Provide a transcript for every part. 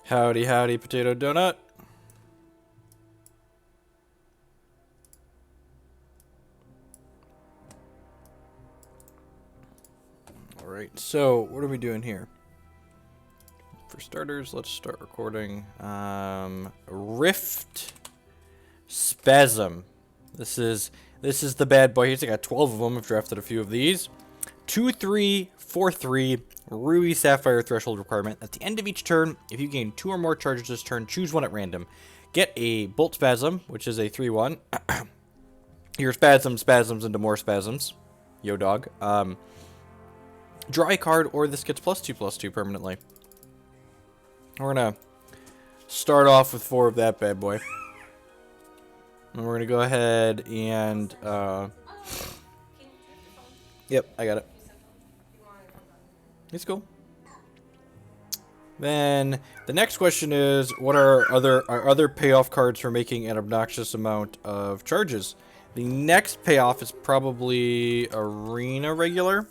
Howdy, howdy, potato donut. Alright, so what are we doing here? For starters, let's start recording. Rift Spasm. This is the bad boy. Here's I got 12 of them. I've drafted a few of these. 2-3-4-3 Ruby Sapphire threshold requirement. At the end of each turn, if you gain 2 or more charges this turn, choose one at random. Get a Bolt Spasm, which is a 3-1. Your spasms into more spasms. Yo dog. Draw a card, or this gets +2/+2 permanently. We're gonna start off with 4 of that bad boy. And we're gonna go ahead and yep, I got it. It's cool. Then the next question is, what are our other payoff cards for making an obnoxious amount of charges? The next payoff is probably Arena Regular.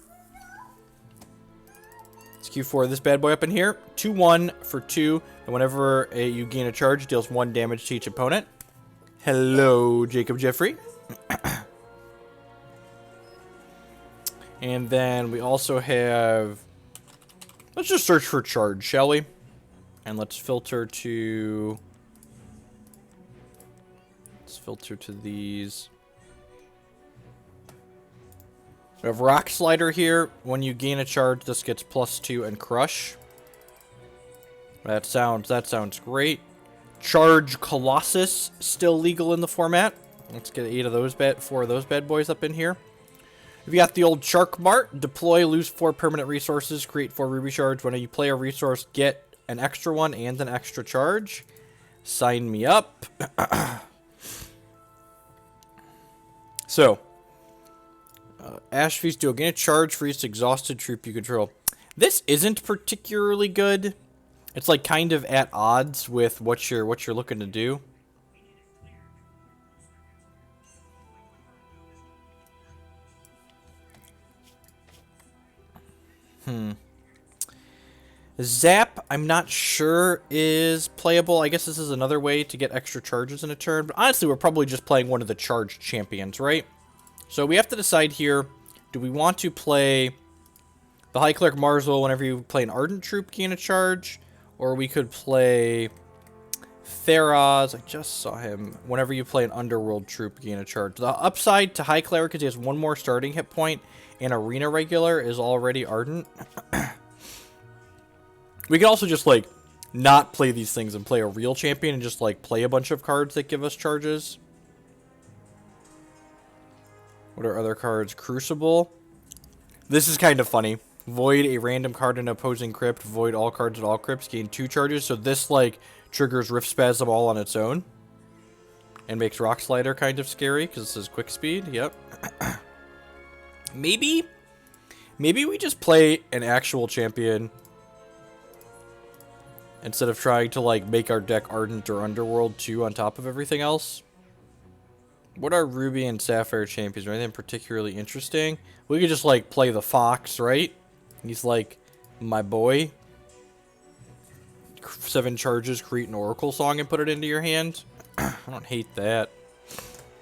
Let's Q4 this bad boy up in here. 2-1 for 2, and whenever you gain a charge, it deals 1 damage to each opponent. Hello, Jacob Jeffrey. And then we also have... Let's just search for charge, shall we? And let's filter to... Let's filter to these. We have Rock Slider here. When you gain a charge, this gets +2 and Crush. That sounds great. Charge Colossus, still legal in the format. Let's get 4 of those bad boys up in here. We've got the old Shark Mart. Deploy, lose 4 permanent resources, create 4 ruby shards. When you play a resource, get an extra one and an extra charge. Sign me up. So, Ash Feast Duo. Gain a charge for each exhausted troop you control. This isn't particularly good. It's like kind of at odds with what you're looking to do. Zap, I'm not sure is playable. I guess this is another way to get extra charges in a turn. But honestly, we're probably just playing one of the charged champions, right? So we have to decide here, do we want to play the High Cleric Marzul whenever you play an Ardent Troop, gain a charge? Or we could play Theraz, I just saw him, whenever you play an Underworld Troop, gain a charge. The upside to High Cleric is he has 1 more starting hit point, and Arena Regular is already Ardent. We could also just, like, not play these things and play a real champion and just, like, play a bunch of cards that give us charges. What are other cards? Crucible. This is kind of funny. Void a random card in opposing crypt. Void all cards at all crypts. Gain 2 charges. So this, like, triggers Rift Spasm all on its own. And makes Rock Slider kind of scary because this is quick speed. Yep. Maybe we just play an actual champion instead of trying to, like, make our deck Ardent or Underworld 2 on top of everything else. What are Ruby and Sapphire champions? Or anything particularly interesting? We could just, like, play the Fox, right? He's, like, my boy. 7 charges, create an Oracle song and put it into your hand. I don't hate that.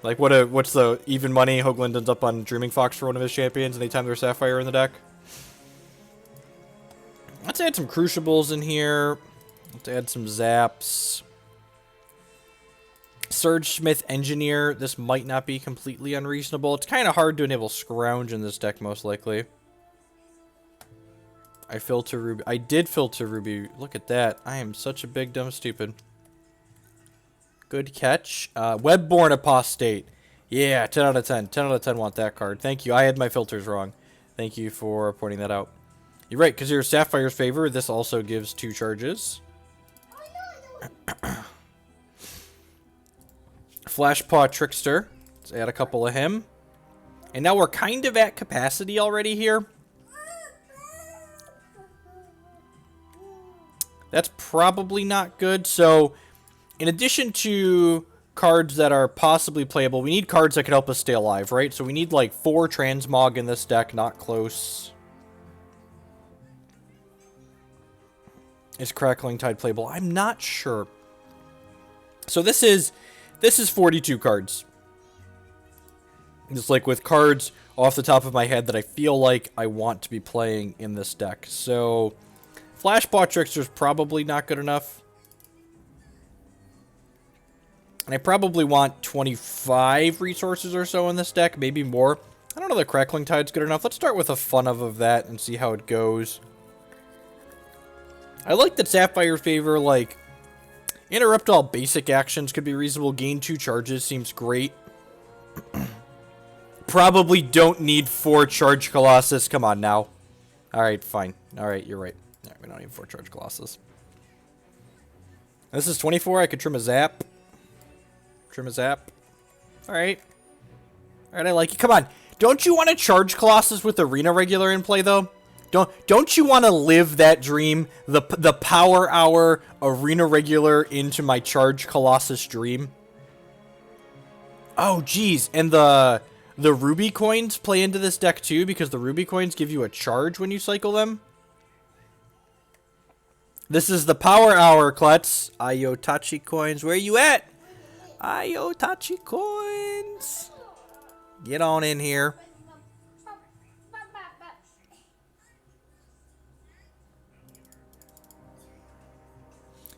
Like, what's the even money? Hoagland ends up on Dreaming Fox for one of his champions anytime there's Sapphire in the deck. Let's add some Crucibles in here. Let's add some Zaps. Surge Smith Engineer. This might not be completely unreasonable. It's kind of hard to enable Scrounge in this deck, most likely. I filter Ruby. I did filter Ruby. Look at that. I am such a big dumb stupid. Good catch. Webborn Apostate. Yeah, 10 out of 10. 10 out of 10 want that card. Thank you. I had my filters wrong. Thank you for pointing that out. You're right, because you're Sapphire's favor. This also gives 2 charges. Flashpaw Trickster. Let's add a couple of him. And now we're kind of at capacity already here. That's probably not good. So, in addition to cards that are possibly playable, we need cards that can help us stay alive, right? So we need like 4 Transmog in this deck, not close. Is Crackling Tide playable? I'm not sure. So this is 42 cards. Just like with cards off the top of my head that I feel like I want to be playing in this deck. So Flashbot Trickster's probably not good enough. And I probably want 25 resources or so in this deck, maybe more. I don't know that Crackling Tide's good enough. Let's start with a fun of that and see how it goes. I like that Sapphire Favor, like, interrupt all basic actions could be reasonable. Gain 2 charges seems great. Probably don't need 4 Charge Colossus. Come on now. Alright, fine. Alright, you're right. Alright, we don't need 4 Charge Colossus. This is 24. I could trim a Zap. Trim a Zap. Alright. Alright, I like it. Come on. Don't you want to Charge Colossus with Arena Regular in play, though? Don't you want to live that dream? The Power Hour Arena Regular into my Charge Colossus dream? Oh, geez. And the Ruby Coins play into this deck, too, because the Ruby Coins give you a charge when you cycle them. This is the Power Hour, Klutz. Ayotachi Coins, where you at? Ayotachi Coins. Get on in here.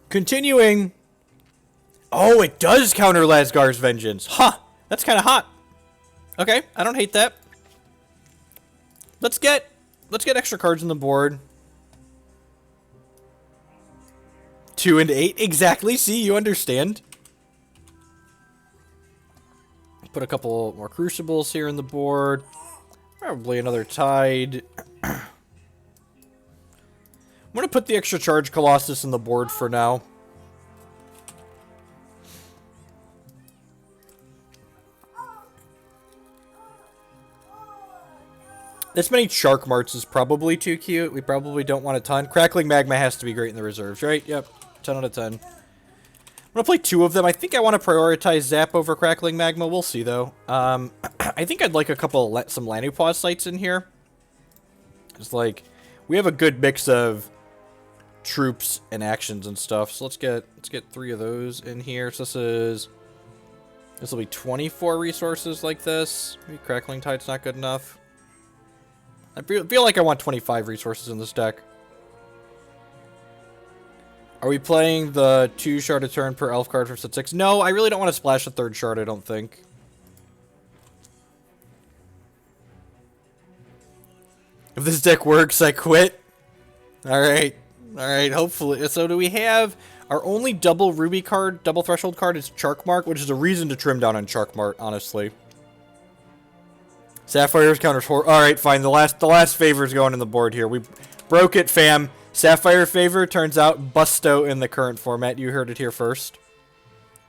Continuing. Oh, it does counter Lasgar's Vengeance. Huh. That's kind of hot. Okay, I don't hate that. Let's get extra cards on the board. 2 and 8. Exactly. See, you understand. Put a couple more Crucibles here on the board. Probably another Tide. I'm going to put the extra Charge Colossus on the board for now. This many Shark Marts is probably too cute. We probably don't want a ton. Crackling Magma has to be great in the reserves, right? Yep. 10 out of 10. I'm going to play 2 of them. I think I want to prioritize Zap over Crackling Magma. We'll see, though. I think I'd like some Lanupause sites in here. It's like, we have a good mix of troops and actions and stuff. So let's get 3 of those in here. So this will be 24 resources like this. Maybe Crackling Tide's not good enough. I feel like I want 25 resources in this deck. Are we playing the 2 shard a turn per elf card for set 6? No, I really don't want to splash a 3rd shard, I don't think. If this deck works, I quit. Alright. Alright, hopefully. So do we have... Our only double Ruby card, double Threshold card is Charkmark, which is a reason to trim down on Charkmark, honestly. Sapphire's counters 4. Alright, fine. The last favor's going in the board here. We broke it, fam. Sapphire Favor turns out Busto in the current format. You heard it here first.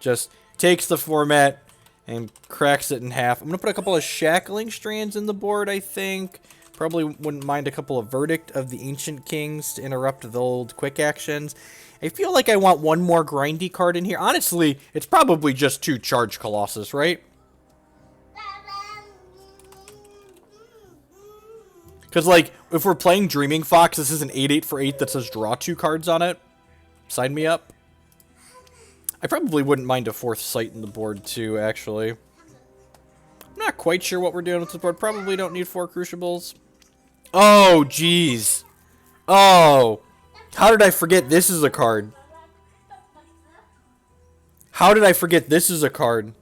Just takes the format and cracks it in half. I'm going to put a couple of Shackling Strands in the board, I think. Probably wouldn't mind a couple of Verdict of the Ancient Kings to interrupt the old quick actions. I feel like I want one more grindy card in here. Honestly, it's probably just 2 Charge Colossus, right? Because, like, if we're playing Dreaming Fox, this is an 8/8 for 8 that says draw 2 cards on it. Sign me up. I probably wouldn't mind a 4th site in the board, too, actually. I'm not quite sure what we're doing with this board. Probably don't need 4 Crucibles. Oh, jeez. Oh. How did I forget this is a card? How did I forget this is a card?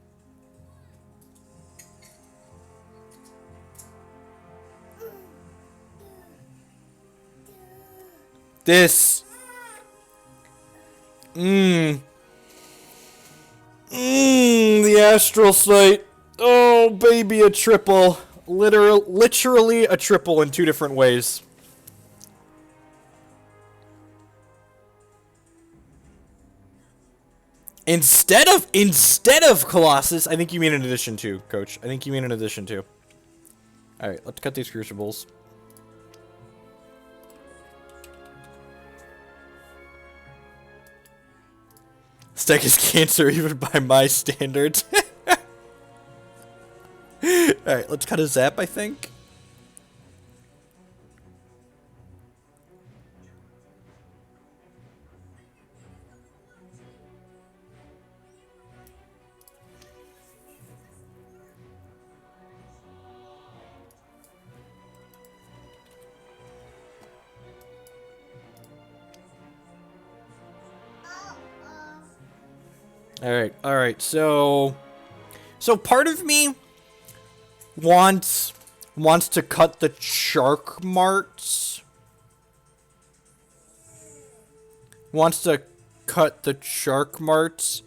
This. The Astral Sight. Oh, baby, a triple. Literally a triple in 2 different ways. Instead of Colossus, I think you mean in addition to, Coach. I think you mean in addition to. Alright, let's cut these Crucibles. This deck is cancer even by my standards. Alright, let's cut a Zap, I think. All right. So part of me wants to cut the Shark Marts. Wants to cut the Shark Marts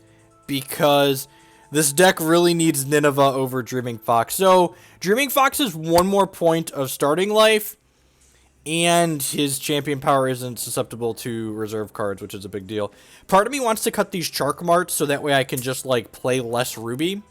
because this deck really needs Nineveh over Dreaming Fox. So Dreaming Fox is one more point of starting life, and his champion power isn't susceptible to reserve cards, which is a big deal. Part of me wants to cut these Shark Marts so that way I can just, like, play less Ruby.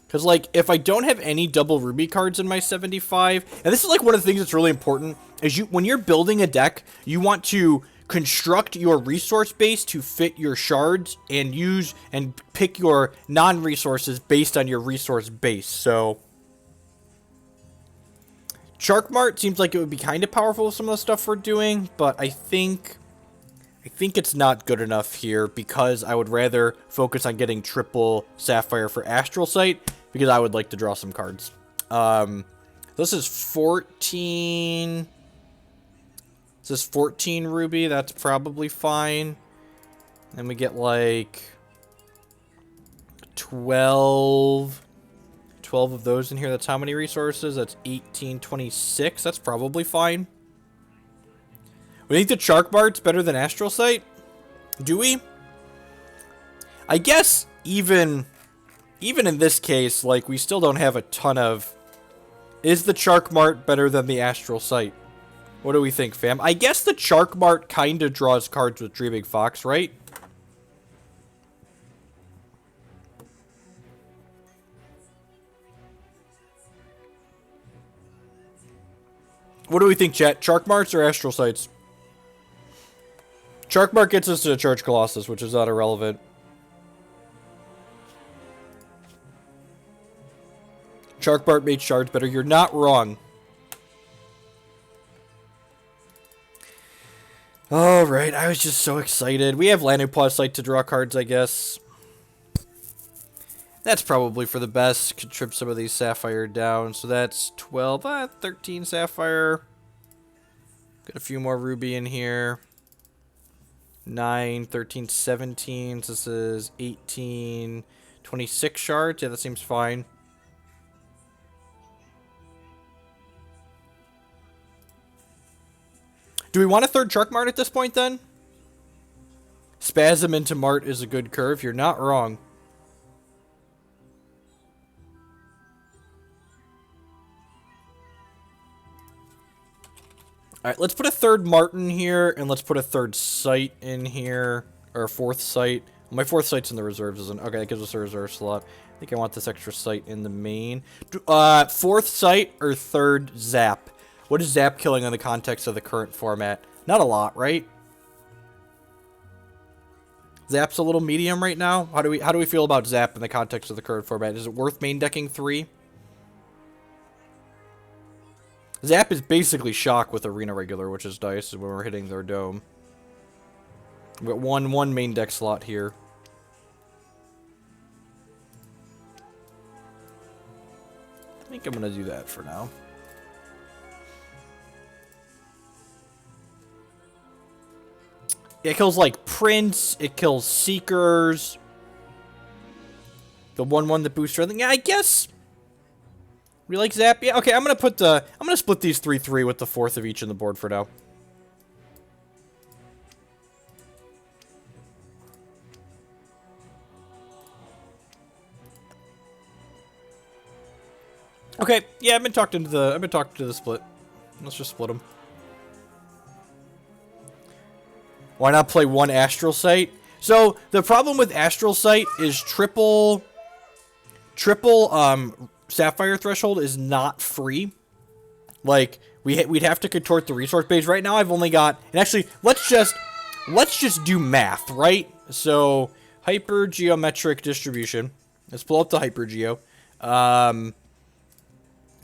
Because, like, if I don't have any double Ruby cards in my 75, and this is, like, one of the things that's really important, is when you're building a deck, you want to construct your resource base to fit your shards and use and pick your non-resources based on your resource base. So Shark Mart seems like it would be kind of powerful with some of the stuff we're doing, but I think it's not good enough here because I would rather focus on getting triple Sapphire for Astral Sight because I would like to draw some cards. This is 14. This is 14 Ruby. That's probably fine. Then we get like 12 of those in here. That's how many resources? That's 18, 26. That's probably fine. We think the Shark Mart's better than Astral Sight? Do we? I guess even in this case, like, we still don't have a ton of... Is the Shark Mart better than the Astral Sight? What do we think, fam? I guess the Shark Mart kind of draws cards with Dreaming Fox, right? What do we think, chat? Shark Marts or Astral Sights? Shark Mart gets us to the Charge Colossus, which is not irrelevant. Shark Mart made shards better. You're not wrong. Alright, I was just so excited. We have Lanupaw's Sight to draw cards, I guess. That's probably for the best. Could trip some of these Sapphire down. So that's 12, 13 Sapphire. Got a few more Ruby in here. 9, 13, 17. So this is 18, 26 shards. Yeah, that seems fine. Do we want a third Shark Mart at this point, then? Spasm into Mart is a good curve. You're not wrong. Alright, let's put a third Mart in here, and let's put a third Sight in here. Or a fourth Sight. My fourth Sight's in the reserves, isn't it? Okay, that gives us a reserve slot. I think I want this extra Sight in the main. Fourth Sight or third Zap? What is Zap killing in the context of the current format? Not a lot, right? Zap's a little medium right now. How do we feel about Zap in the context of the current format? Is it worth main decking 3? Zap is basically Shock with Arena Regular, which is dice when we're hitting their dome. We got one main deck slot here. I think I'm gonna do that for now. It kills, like, Prince. It kills Seekers. The 1/1 that boosts everything. Yeah, I guess. We like Zap. Yeah, okay, I'm gonna split these 3/3 with the 4th of each in the board for now. Okay, yeah, I've been talking to the split. Let's just split them. Why not play one Astral Sight? So, the problem with Astral Sight is triple Sapphire Threshold is not free. Like, we'd have to contort the resource base. Right now I've only got... And actually, let's just do math, right? So, hypergeometric distribution. Let's pull up the hypergeo.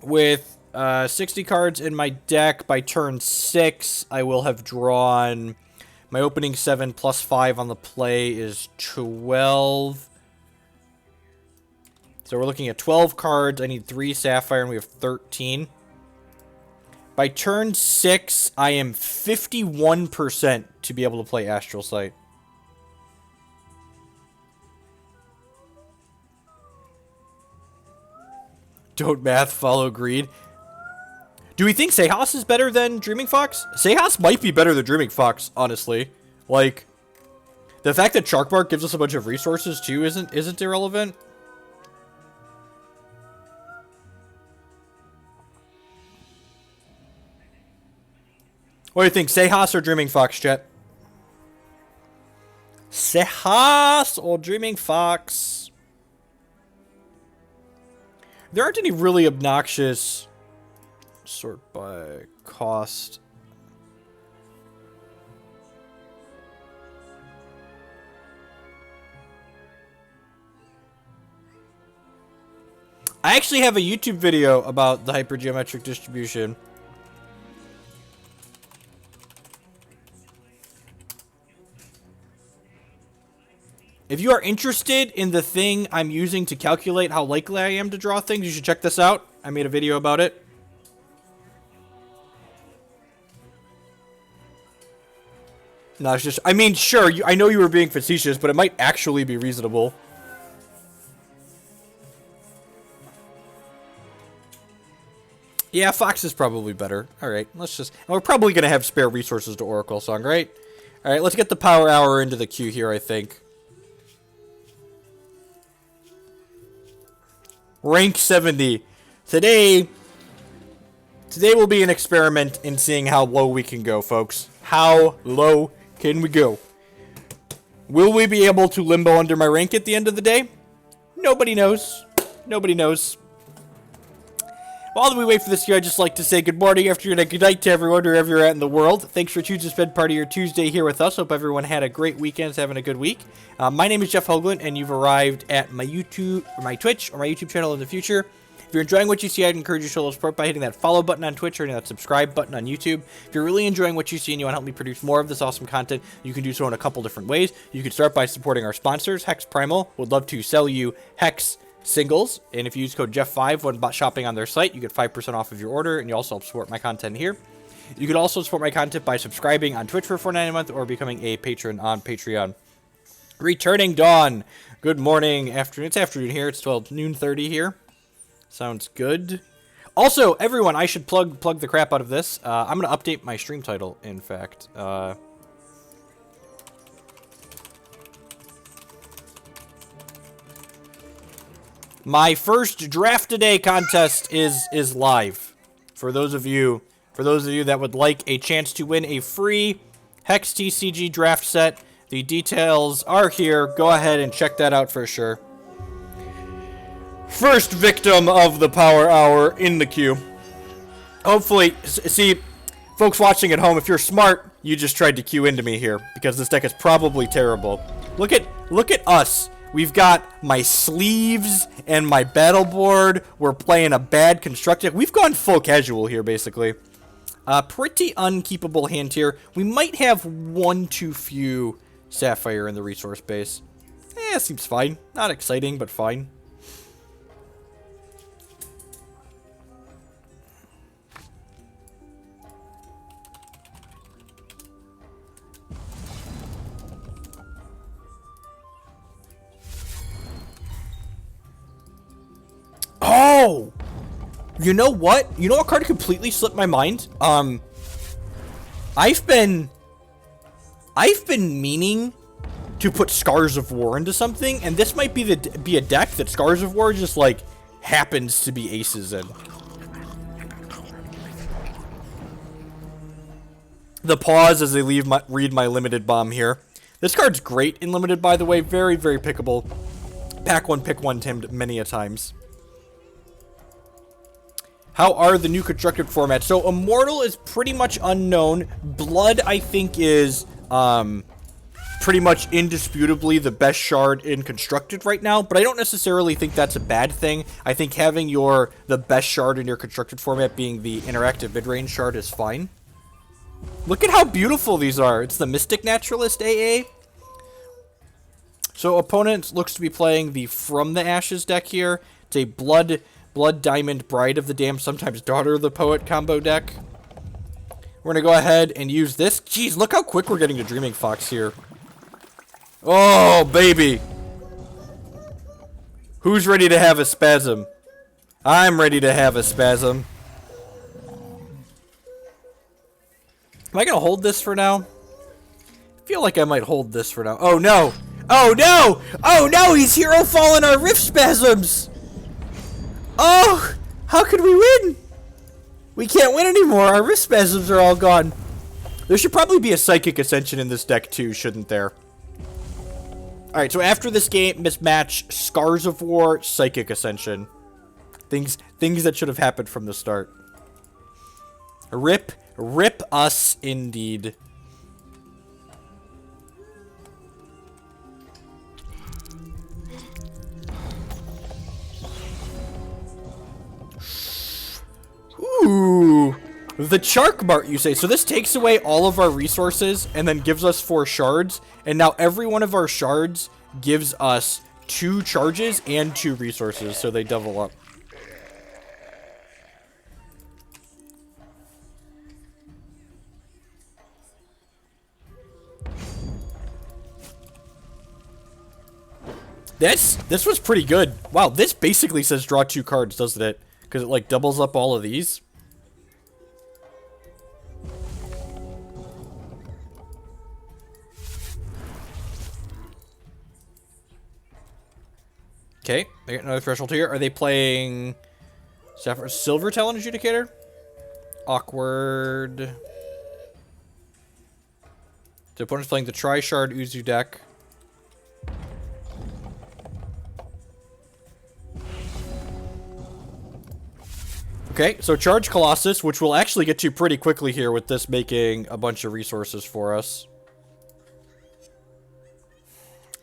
With 60 cards in my deck, by turn 6, I will have drawn... My opening 7 plus 5 on the play is 12. So we're looking at 12 cards. I need 3 Sapphire, and we have 13. By turn 6, I am 51% to be able to play Astral Sight. Don't math, follow greed. Do we think Sejas is better than Dreaming Fox? Sejas might be better than Dreaming Fox, honestly. Like, the fact that Sharkbark gives us a bunch of resources too isn't irrelevant. What do you think, Sejas or Dreaming Fox, chat? Sejas or Dreaming Fox? There aren't any really obnoxious sort by cost. I actually have a YouTube video about the hypergeometric distribution. If you are interested in the thing I'm using to calculate how likely I am to draw things, you should check this out. I made a video about it. No, it's just, I mean, sure, I know you were being facetious, but it might actually be reasonable. Yeah, Fox is probably better. Alright, let's just... And we're probably going to have spare resources to Oracle Song, right? Alright, let's get the Power Hour into the queue here, I think. Rank 70. Today will be an experiment in seeing how low we can go, folks. How low can we go? Will we be able to limbo under my rank at the end of the day? Nobody knows. Nobody knows. While we wait for this here, I'd just like to say good morning, afternoon, and good night to everyone wherever you're at in the world. Thanks for choosing to spend part of your Tuesday here with us. Hope everyone had a great weekend, is having a good week. My name is Jeff Hoagland, and you've arrived at my YouTube, or my Twitch, or my YouTube channel in the future. If you're enjoying what you see, I'd encourage you to show a little support by hitting that follow button on Twitch or hitting that subscribe button on YouTube. If you're really enjoying what you see and you want to help me produce more of this awesome content, you can do so in a couple different ways. You can start by supporting our sponsors. Hex Primal would love to sell you Hex singles, and if you use code Jeff5 when shopping on their site, you get 5% off of your order, and you also help support my content here. You can also support my content by subscribing on Twitch for $4.99 a month or becoming a patron on Patreon. Returning Dawn. Good morning, afternoon. It's afternoon here. It's 12 noon 30 here. Sounds good. Also, everyone, I should plug the crap out of this. I'm going to update my stream title, in fact. My first draft today contest is live. For those of you that would like a chance to win a free Hex TCG draft set, the details are here. Go ahead and check that out for sure. First victim of the Power Hour in the queue. Hopefully, see, folks watching at home, if you're smart, you just tried to queue into me here because this deck is probably terrible. Look at us. We've got my sleeves and my battle board. We're playing a bad constructed. We've gone full casual here, basically. Pretty unkeepable hand here. We might have one too few Sapphire in the resource base. Seems fine. Not exciting, but fine. Oh! You know what? You know what card completely slipped my mind? I've been meaning to put Scars of War into something, and this might be a deck that Scars of War just, like, happens to be aces in. The pause as they read my limited bomb here. This card's great in limited, by the way. Very, very pickable. Pack one, pick one, Timmed many a times. How are the new constructed formats? So Immortal is pretty much unknown. Blood, I think, is pretty much indisputably the best shard in constructed right now, but I don't necessarily think that's a bad thing. I think having the best shard in your constructed format being the interactive mid-range shard is fine. Look at how beautiful these are. It's the Mystic Naturalist AA. So opponent looks to be playing the From the Ashes deck here. It's a Blood Diamond Bride of the Damned, sometimes Daughter of the Poet combo deck. We're going to go ahead and use this. Jeez, look how quick we're getting to Dreaming Fox here. Oh, baby. Who's ready to have a spasm? I'm ready to have a spasm. Am I going to hold this for now? I feel like I might hold this for now. Oh, no. Oh, no. Oh, no. He's hero falling our rift spasms. Oh, how could we win? We can't win anymore. Our rift spasms are all gone. There should probably be a Psychic Ascension in this deck too, shouldn't there? Alright, so after this match, Scars of War, Psychic Ascension. Things that should have happened from the start. Rip us indeed. Ooh, the Chark Mart, you say. So this takes away all of our resources and then gives us 4 shards. And now every one of our shards gives us 2 charges and 2 resources, so they double up. This was pretty good. Wow, this basically says draw 2 cards, doesn't it? Because it like doubles up all of these. Okay, they got another threshold here. Are they playing Silver Talon Adjudicator? Awkward. The opponent's playing the Tri-Shard Uzu deck. Okay, so Charge Colossus, which we'll actually get to pretty quickly here with this making a bunch of resources for us.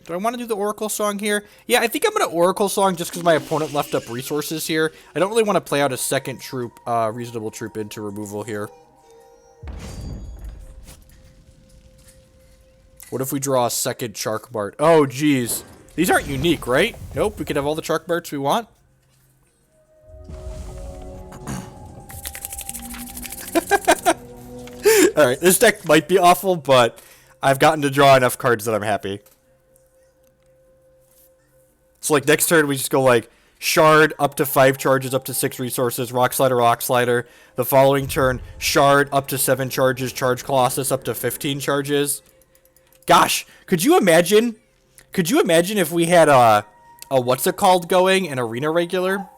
Do I want to do the Oracle Song here? Yeah, I think I'm going to Oracle Song just because my opponent left up resources here. I don't really want to play out a second troop, reasonable troop into removal here. What if we draw a second Chark Mart? Oh, geez. These aren't unique, right? Nope, we can have all the Chark Marts we want. Alright, this deck might be awful, but I've gotten to draw enough cards that I'm happy. So, like, next turn we just go, like, Shard up to 5 charges, up to 6 resources, Rock Slider, Rock Slider. The following turn, Shard up to 7 charges, Charge Colossus up to 15 charges. Gosh, could you imagine? Could you imagine if we had a what's it called going, an Arena Regular?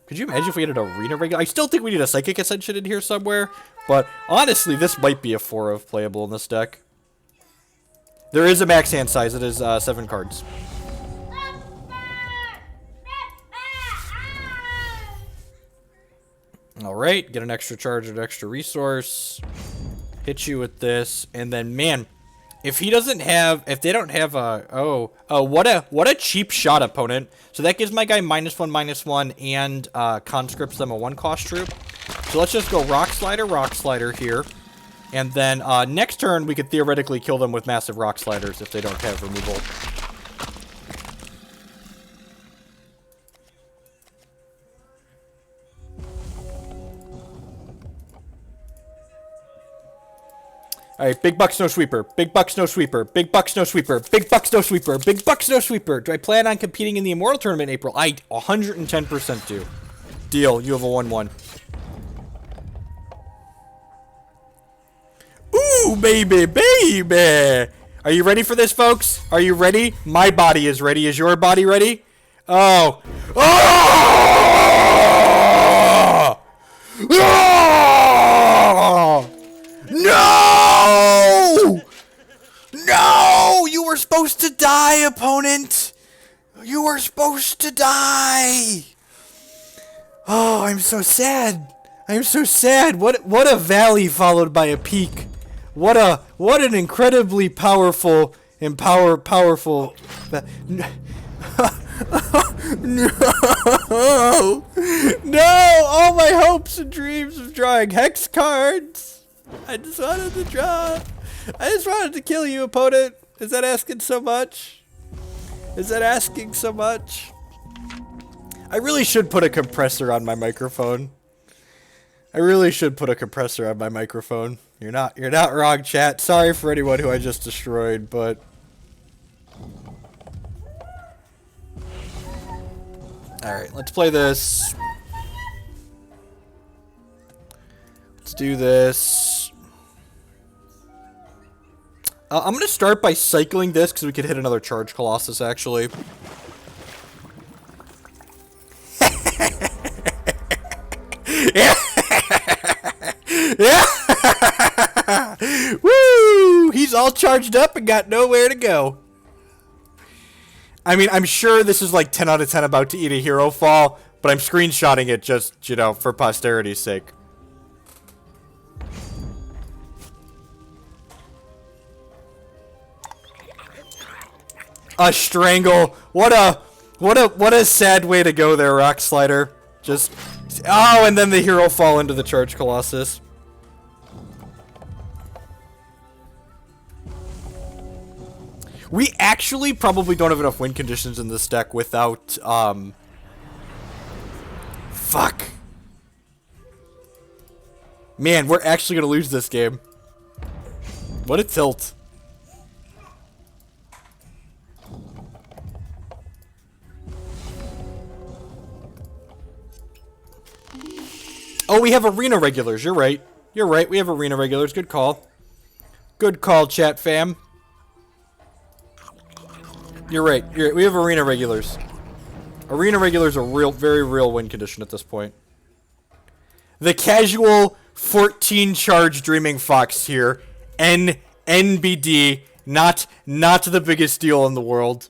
Could you imagine if we had an Arena Regular? I still think we need a Psychic Ascension in here somewhere, but honestly, this might be a 4 of playable in this deck. There is a max hand size. It is 7 cards. Alright, get an extra charge and an extra resource. Hit you with this, and then, man, if he doesn't have, if they don't have a, what a cheap shot opponent. So that gives my guy -1/-1, and conscripts them a 1-cost troop. So let's just go Rock Slider here. And then next turn, we could theoretically kill them with massive Rock Sliders if they don't have removal. Alright, Big Buck Snow Sweeper, Big Buck Snow Sweeper, Big Buck Snow Sweeper, Big Buck Snow Sweeper, Big Buck Snow Sweeper. Do I plan on competing in the Immortal Tournament in April? I 110% do. Deal, you have a 1/1. Ooh, baby, baby! Are you ready for this, folks? Are you ready? My body is ready. Is your body ready? Oh. Oh! Oh! No! No! You were supposed to die, opponent! You were supposed to die! Oh, I'm so sad. I'm so sad. What a valley followed by a peak. What an incredibly powerful and powerful no! No! All my hopes and dreams of drawing hex cards. I just wanted to draw. I just wanted to kill you, opponent. Is that asking so much? Is that asking so much? I really should put a compressor on my microphone. I really should put a compressor on my microphone. You're not wrong, chat. Sorry for anyone who I just destroyed, but alright, let's play this. Let's do this. I'm gonna start by cycling this because we could hit another Charge Colossus actually. Yeah. Yeah. Woo! He's all charged up and got nowhere to go. I mean, I'm sure this is like 10 out of 10 about to eat a hero fall, but I'm screenshotting it just, you know, for posterity's sake. A strangle. What a sad way to go there, Rock Slider. Just, oh, and then the hero fall into the Charge Colossus. We actually probably don't have enough win conditions in this deck without, fuck. Man, we're actually gonna lose this game. What a tilt. Oh, we have arena regulars. You're right. You're right. We have arena regulars. Good call. Good call, chat fam. You're right. You're right. We have arena regulars. Arena regulars are real, very real win condition at this point. The casual 14 charge Dreaming Fox here. NBD. Not the biggest deal in the world.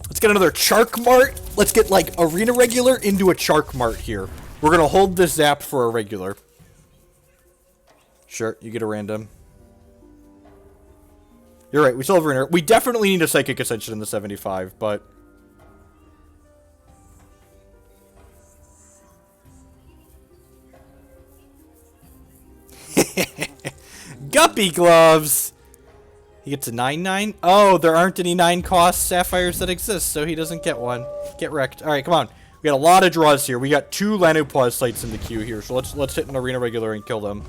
Let's get another Chark Mart. Let's get, like, Arena Regular into a Chark Mart here. We're gonna hold this zap for a regular. Sure, you get a random. You're right, we still have Arena. We definitely need a Psychic Ascension in the 75, but... Guppy Gloves! He gets a 9/9? Oh, there aren't any 9-cost Sapphires that exist, so he doesn't get one. Get wrecked. Alright, come on. We got a lot of draws here. We got 2 Lanupause sites in the queue here, so let's hit an Arena Regular and kill them.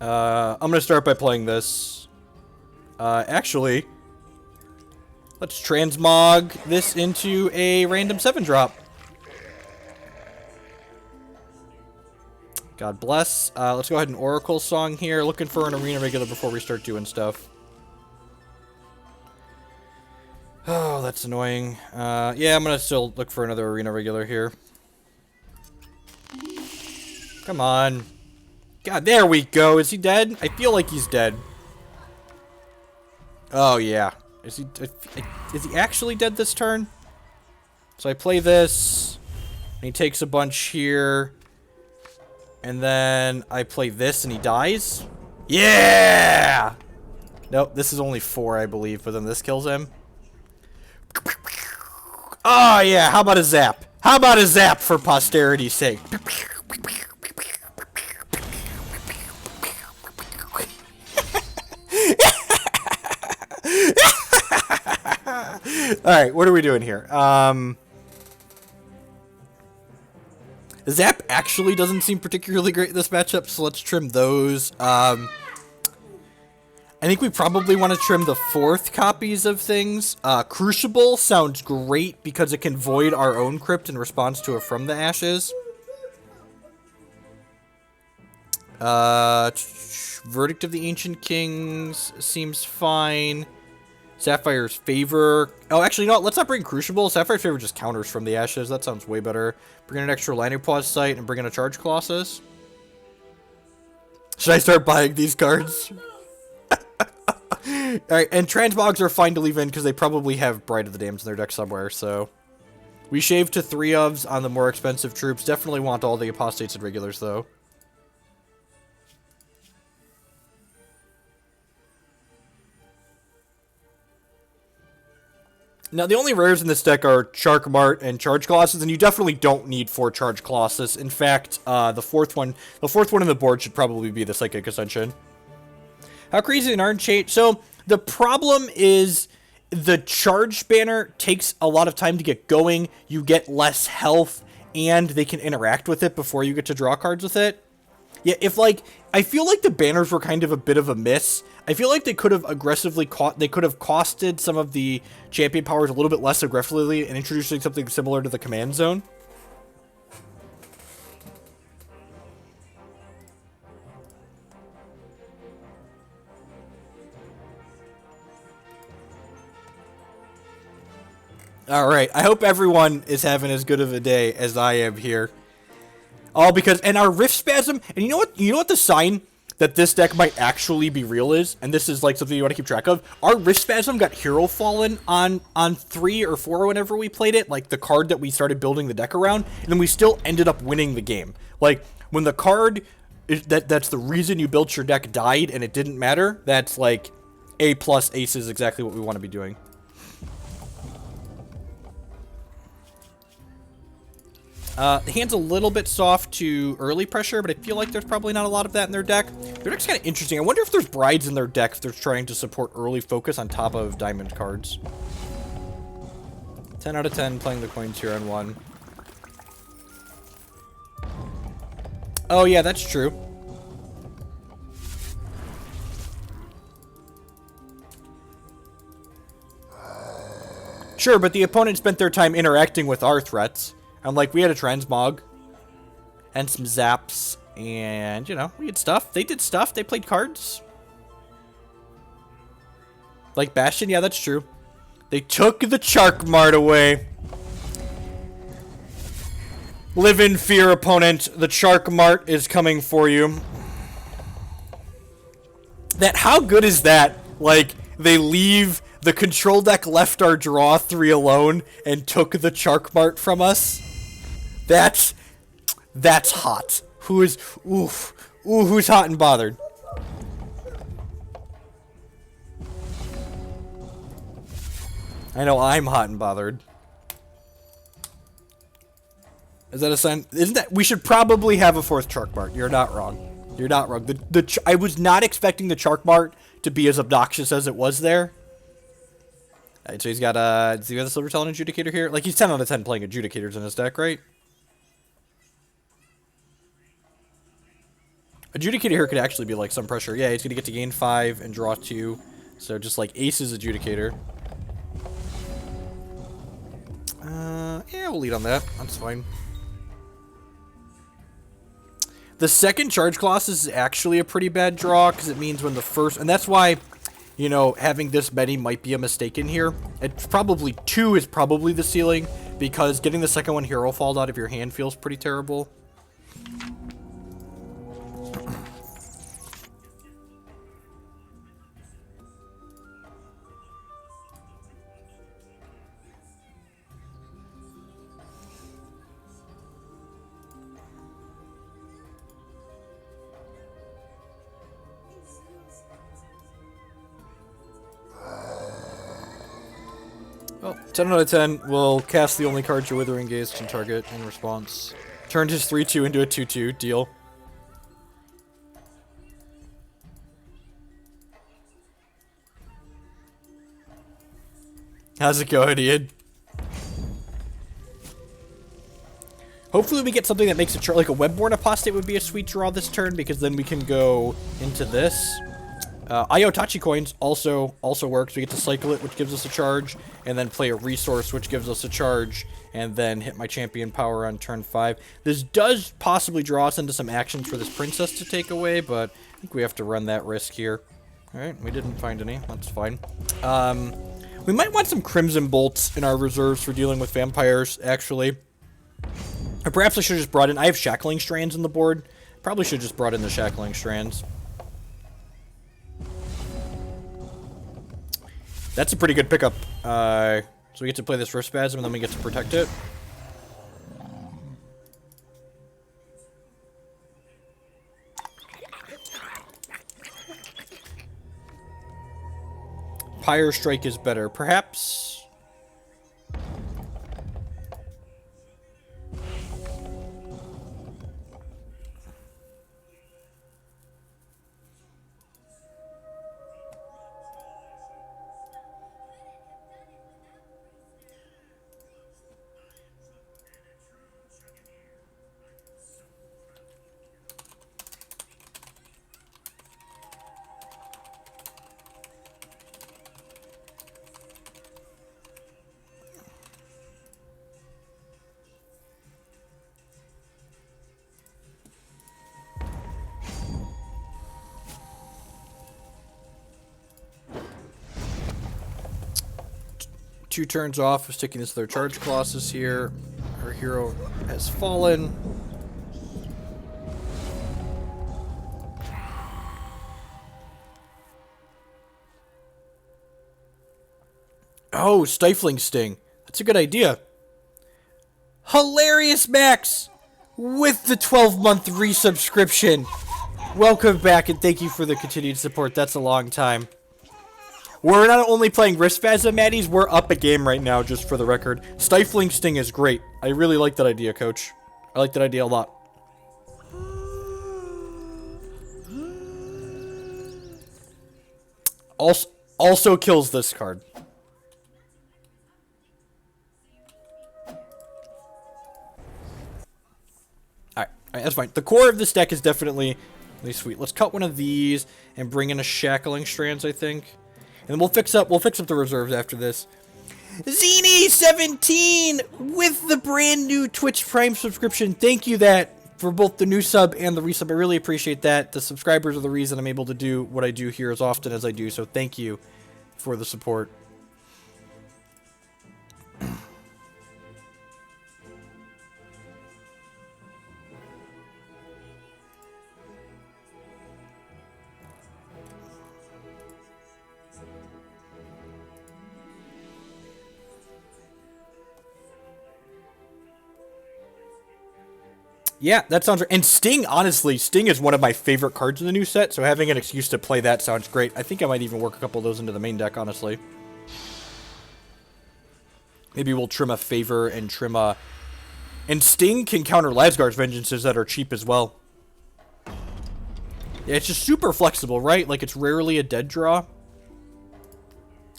I'm gonna start by playing this. Actually, let's transmog this into a random 7-drop. God bless. Let's go ahead and Oracle Song here. Looking for an Arena Regular before we start doing stuff. Oh, that's annoying. Yeah, I'm gonna still look for another Arena Regular here. Come on. God, there we go. Is he dead? I feel like he's dead. Oh, yeah. Is he actually dead this turn? So I play this, and he takes a bunch here. And then I play this and he dies? Yeah! Nope, this is only 4, I believe, but then this kills him. Oh, yeah, how about a zap? How about a zap for posterity's sake? Alright, what are we doing here? Zap actually doesn't seem particularly great in this matchup, so let's trim those. I think we probably want to trim the 4th copies of things. Crucible sounds great because it can void our own crypt in response to a From the Ashes. Verdict of the Ancient Kings seems fine. Sapphire's Favor. Oh, actually, no, let's not bring Crucible. Sapphire's Favor just counters From the Ashes. That sounds way better. Bring in an extra Lanupause site and bring in a Charge Colossus. Should I start buying these cards? Alright, and Transmogs are fine to leave in because they probably have Bride of the Damned in their deck somewhere, so... We shaved to 3 ofs on the more expensive troops. Definitely want all the Apostates and Regulars, though. Now, the only rares in this deck are Chark Mart and Charge Colossus, and you definitely don't need 4 Charge Colossus. In fact, the fourth one on the board should probably be the Psychic Ascension. How crazy an Orange Chait? So, the problem is the charge banner takes a lot of time to get going. You get less health, and they can interact with it before you get to draw cards with it. Yeah, if like, I feel like the banners were kind of a bit of a miss. I feel like they could have aggressively they could have costed some of the champion powers a little bit less aggressively and introducing something similar to the command zone. All right, I hope everyone is having as good of a day as I am here. All because, and our Rift Spasm, and you know what the sign that this deck might actually be real is, and this is like something you want to keep track of. Our Rift Spasm got Hero Fallen on 3 or 4 whenever we played it, like the card that we started building the deck around, and then we still ended up winning the game. Like, when the card that's the reason you built your deck died and it didn't matter, that's like A+ ace is exactly what we want to be doing. The hand's a little bit soft to early pressure, but I feel like there's probably not a lot of that in their deck. Their deck's kind of interesting. I wonder if there's brides in their deck if they're trying to support early focus on top of diamond cards. 10 out of 10 playing the coins here on 1. Oh yeah, that's true. Sure, but the opponent spent their time interacting with our threats. And, like, we had a transmog. And some zaps. And, you know, we had stuff. They did stuff. They played cards. Like Bastion? Yeah, that's true. They took the Chark Mart away. Live in fear, opponent. The Chark Mart is coming for you. How good is that? Like, they leave... The control deck left our draw 3 alone and took the Chark Mart from us. That's hot. Who's hot and bothered? I know I'm hot and bothered. Is that a sign? Isn't that, we should probably have a 4th Chark Mart. You're not wrong. You're not wrong. I was not expecting the Chark Mart to be as obnoxious as it was there. Alright, so he's got does he have the Silver Talon Adjudicator here? Like, he's 10 out of 10 playing Adjudicators in his deck, right? Adjudicator here could actually be like some pressure. Yeah, he's gonna get to gain 5 and draw 2. So just like Ace's Adjudicator. Yeah, we'll lead on that. That's fine. The second Charge Colossus is actually a pretty bad draw, because it means when the first... And that's why, you know, having this many might be a mistake in here. It's probably 2 is probably the ceiling, because getting the second one Hero Fall out of your hand feels pretty terrible. Well, 10 out of 10 will cast the only card your Withering Gaze can target in response. Turned his 3-2 into a 2-2. Deal. How's it going, Ian? Hopefully we get something that makes it like a Webborn Apostate would be a sweet draw this turn, because then we can go into this. Iotachi coins also works. We get to cycle it, which gives us a charge, and then play a resource, which gives us a charge, and then hit my champion power on turn 5. This does possibly draw us into some actions for this princess to take away, but I think we have to run that risk here. Alright, we didn't find any. That's fine. We might want some Crimson Bolts in our reserves for dealing with vampires, actually. Or perhaps I should have just brought in... I have Shackling Strands on the board. Probably should have just brought in the Shackling Strands. That's a pretty good pickup. So we get to play this Rift Spasm, and then we get to protect it. Pyre Strike is better. Perhaps... 2 turns off of sticking this to their charge colossus here. Our hero has fallen. Oh, Stifling Sting. That's a good idea. Hilarious Max with the 12-month resubscription. Welcome back and thank you for the continued support. That's a long time. We're not only playing Rift Spasm Maddies, we're up a game right now, just for the record. Stifling Sting is great. I really like that idea, Coach. I like that idea a lot. Also kills this card. Alright, that's fine. The core of this deck is definitely really sweet. Let's cut one of these and bring in a Shackling Strands, I think. And we'll fix up the reserves after this. Zini17 with the brand new Twitch Prime subscription. Thank you for both the new sub and the resub. I really appreciate that. The subscribers are the reason I'm able to do what I do here as often as I do. So thank you for the support. Yeah, that sounds right. And Sting, honestly, Sting is one of my favorite cards in the new set, so having an excuse to play that sounds great. I think I might even work a couple of those into the main deck, honestly. Maybe we'll trim a Favor and trim a... And Sting can counter Lasgar's Vengeances that are cheap as well. Yeah, it's just super flexible, right? Like, it's rarely a dead draw. I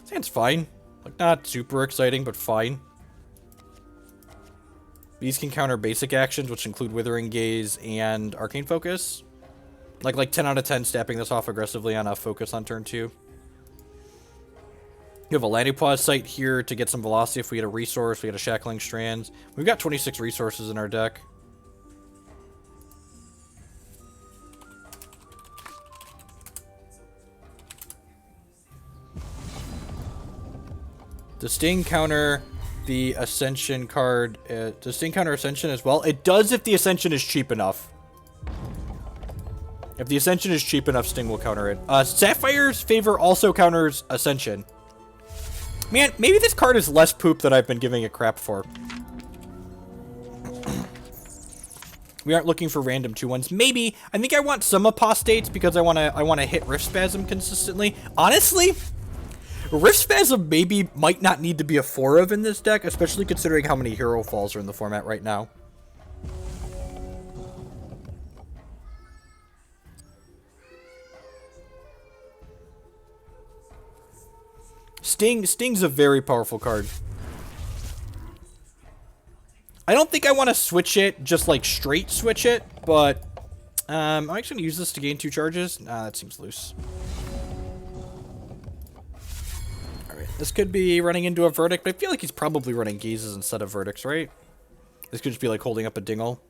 think it's fine. Like, not super exciting, but fine. These can counter basic actions, which include Withering Gaze and Arcane Focus. Like 10 out of 10, snapping this off aggressively on a focus on turn 2. You have a Landing Pause site here to get some velocity if we get a resource. We get a Shackling Strands. We've got 26 resources in our deck. Does Sting counter the Ascension card? Does Sting counter Ascension as well? It does if the Ascension is cheap enough. If the Ascension is cheap enough, Sting will counter it. Sapphire's Favor also counters Ascension. Man, maybe this card is less poop than I've been giving it crap for. We aren't looking for random 2-1s. Maybe. I think I want some Apostates because I want to hit Rift Spasm consistently. Honestly, Rift Spasm might not need to be a 4 of in this deck, especially considering how many hero falls are in the format right now. Sting's a very powerful card. I don't think I want to switch it, just like straight switch it, but I'm actually going to use this to gain 2 charges. Nah, that seems loose. Alright, this could be running into a Verdict, but I feel like he's probably running Gazes instead of Verdicts, right? This could just be like holding up a Dingle.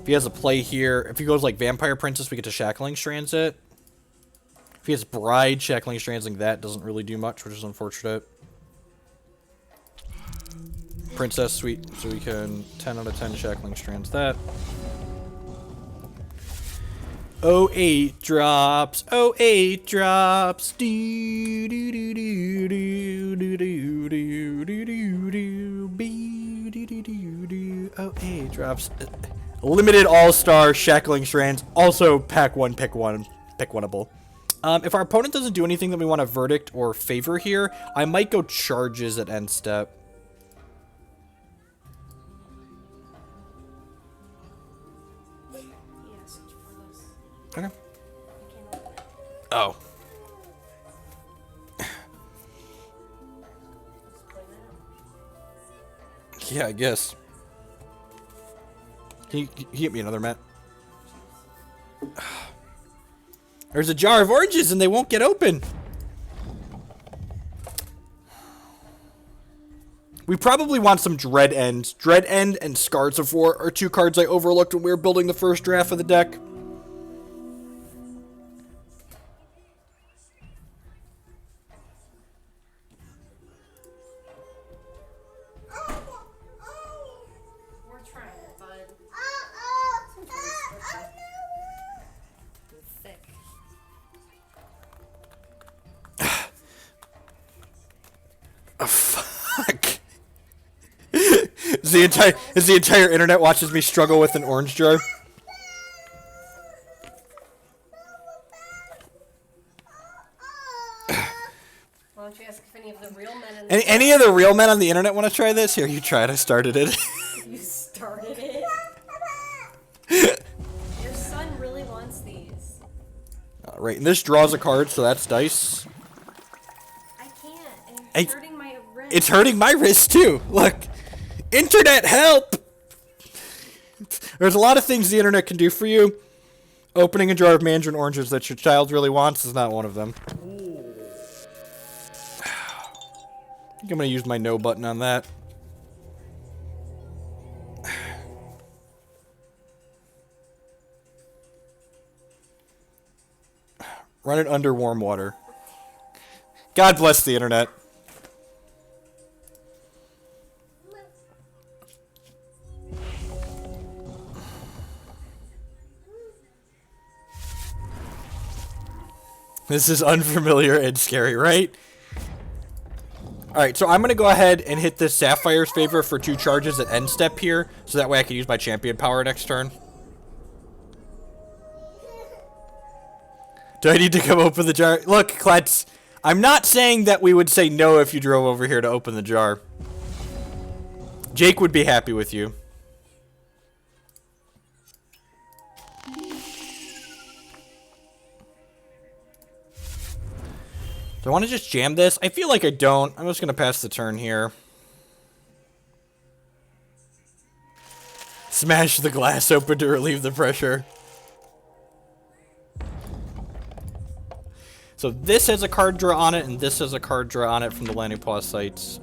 If he has a play here, if he goes like Vampire Princess, we get to Shackling Strands it. If he has Bride, Shackling Strandsing that doesn't really do much, which is unfortunate. Princess, sweet, so we can 10 out of 10 Shackling Strands that. Oh, 8 drops. Oh, 8 drops. Do do do do do do do do do do do. Oh, 8 drops. Limited All-Star Shackling Strands. Also, pack 1, pick 1, pick oneable. If our opponent doesn't do anything that we want to Verdict or Favor here, I might go Charges at end step. Okay. Oh. Yeah, I guess. Can you get me another, Matt? There's a jar of oranges and they won't get open. We probably want some Dread End. Dread End and Scars of War are 2 cards I overlooked when we were building the first draft of the deck. Oh, fuck. As the entire internet watches me struggle with an orange jar. Why don't you ask if any of the real men Any of the real men on the internet want to try this? Here, you try it. I started it. You started it? Your son really wants these. Alright, and this draws a card, so that's dice. I can't, and it's hurting my wrist. It's hurting my wrist, too. Look. Internet, help! There's a lot of things the internet can do for you. Opening a jar of mandarin oranges that your child really wants is not one of them. I think I'm going to use my no button on that. Run it under warm water. God bless the internet. This is unfamiliar and scary, right? Alright, so I'm going to go ahead and hit this Sapphire's Favor for 2 charges at end step here, so that way I can use my champion power next turn. Do I need to come open the jar? Look, Klutz, I'm not saying that we would say no if you drove over here to open the jar. Jake would be happy with you. Do I want to just jam this? I feel like I don't. I'm just going to pass the turn here. Smash the glass open to relieve the pressure. So this has a card draw on it, and this has a card draw on it from the landing pause sites.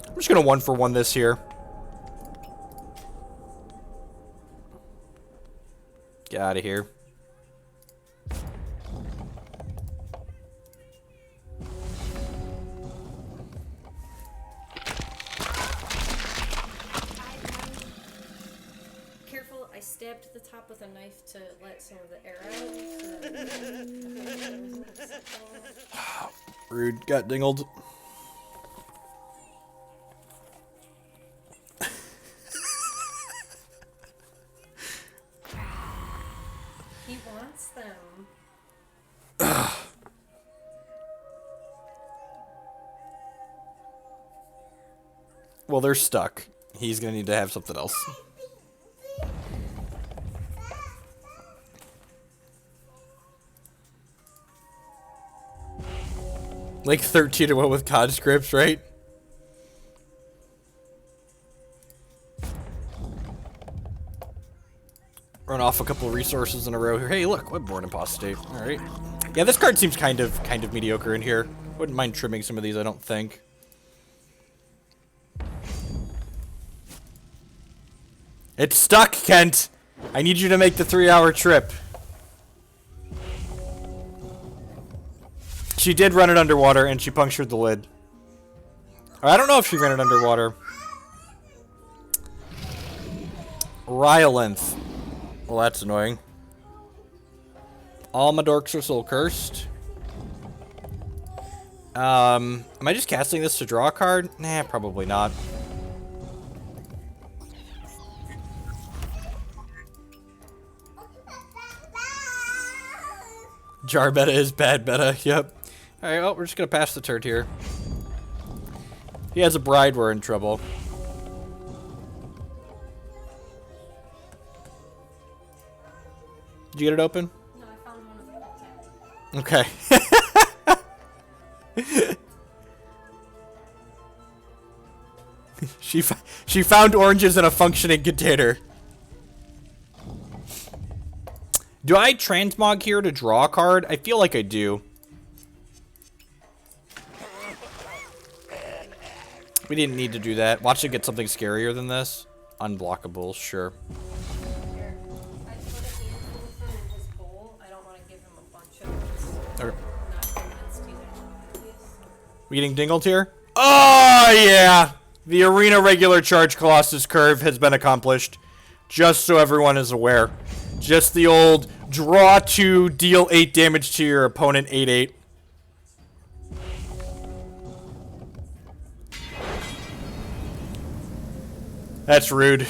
I'm just going to 1-for-1 this here. Get out of here. I stabbed the top with a knife to let some of the air out. Rude. Got dingled. He wants them. Well, they're stuck. He's going to need to have something else. Like 13-1 with conscripts, right? Run off a couple of resources in a row here. Hey, look, what born apostate. All right. Yeah, this card seems kind of mediocre in here. Wouldn't mind trimming some of these, I don't think. It's stuck, Kent. I need you to make the 3-hour trip. She did run it underwater, and she punctured the lid. I don't know if she ran it underwater. Rylanthe. Well, that's annoying. All my dorks are soul cursed. Am I just casting this to draw a card? Nah, probably not. Jar meta is bad meta, yep. Alright, well, we're just gonna pass the turn here. He has a bride, we're in trouble. Did you get it open? No, I found one of them. Okay. She found oranges in a functioning container. Do I transmog here to draw a card? I feel like I do. We didn't need to do that. Watch it get something scarier than this. Unblockable, sure. Here, I put a handful of them in his bowl. I don't want to give him a bunch of them. Okay. I'm not convinced he's gonna these. We getting dingled here? Oh, yeah! The Arena Regular Charge Colossus curve has been accomplished. Just so everyone is aware. Just the old draw 2, deal 8 damage to your opponent, 8/8. That's rude.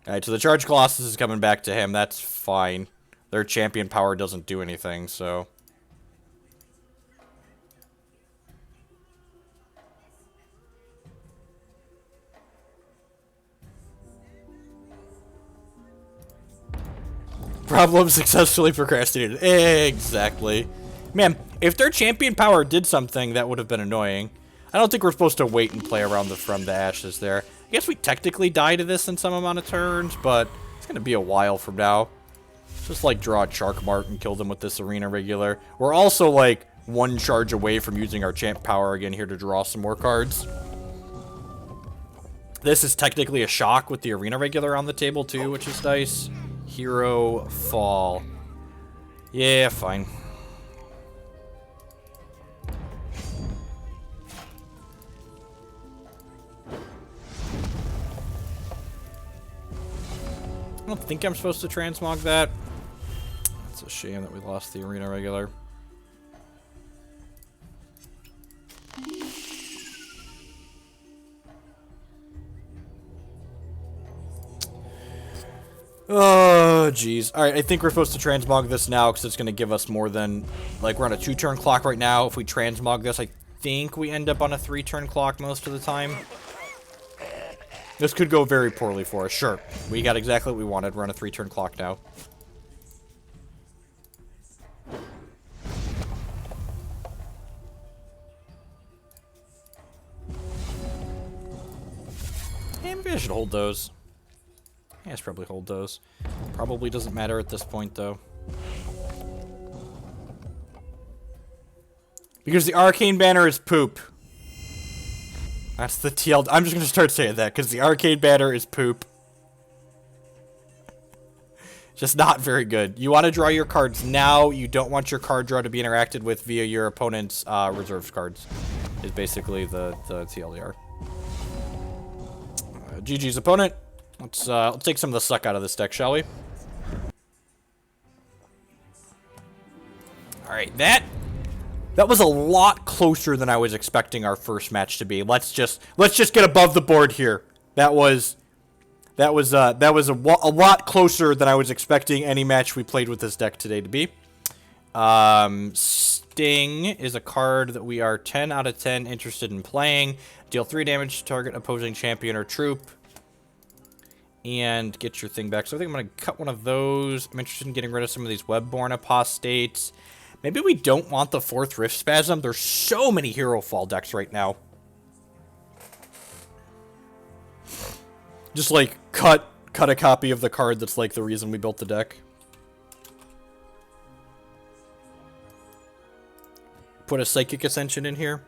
Alright, so the Charge Colossus is coming back to him. That's fine. Their champion power doesn't do anything, so... Problem successfully procrastinated. Exactly. Man, if their champion power did something, that would have been annoying. I don't think we're supposed to wait and play around from the ashes there. I guess we technically die to this in some amount of turns, but it's going to be a while from now. Just, like, draw a Sharkmart and kill them with this Arena Regular. We're also, like, one charge away from using our champ power again here to draw some more cards. This is technically a shock with the Arena Regular on the table, too, which is nice. Hero Fall. Yeah, fine. I don't think I'm supposed to transmog that. It's a shame that we lost the Arena Regular. Oh, jeez. Alright, I think we're supposed to transmog this now because it's going to give us more than... Like, we're on a 2-turn clock right now. If we transmog this, I think we end up on a 3-turn clock most of the time. This could go very poorly for us. Sure. We got exactly what we wanted. We're on a 3-turn clock now. Hey, maybe I should hold those. Yeah, I should probably hold those. Probably doesn't matter at this point, though. Because the Arcane Banner is poop. That's the TL... I'm just going to start saying that, because the Arcane Banner is poop. Just not very good. You want to draw your cards now. You don't want your card draw to be interacted with via your opponent's reserve cards. Is basically the TLDR. GG's opponent. Let's take some of the suck out of this deck, shall we? Alright, that was a lot closer than I was expecting our first match to be. Let's just get above the board here. That was a lot closer than I was expecting any match we played with this deck today to be. Sting is a card that we are 10 out of 10 interested in playing. Deal 3 damage to target opposing champion or troop. And get your thing back. So I think I'm going to cut one of those. I'm interested in getting rid of some of these Webborn Apostates. Maybe we don't want the 4th Rift Spasm. There's so many Hero Fall decks right now. Just, like, cut a copy of the card that's, like, the reason we built the deck. Put a Psychic Ascension in here.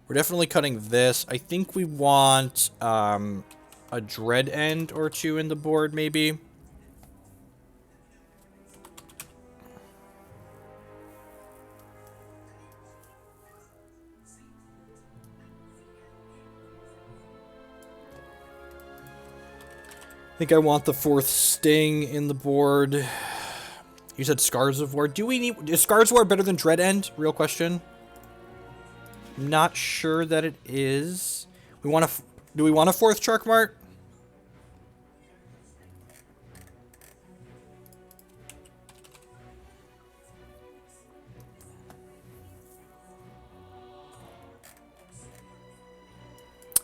We're definitely cutting this. I think we want a Dread End or 2 in the board, maybe. I think I want the 4th Sting in the board. You said Scars of War. Is Scars of War better than Dread End? Real question. Not sure that it is. Do we want a 4th Sharkmart?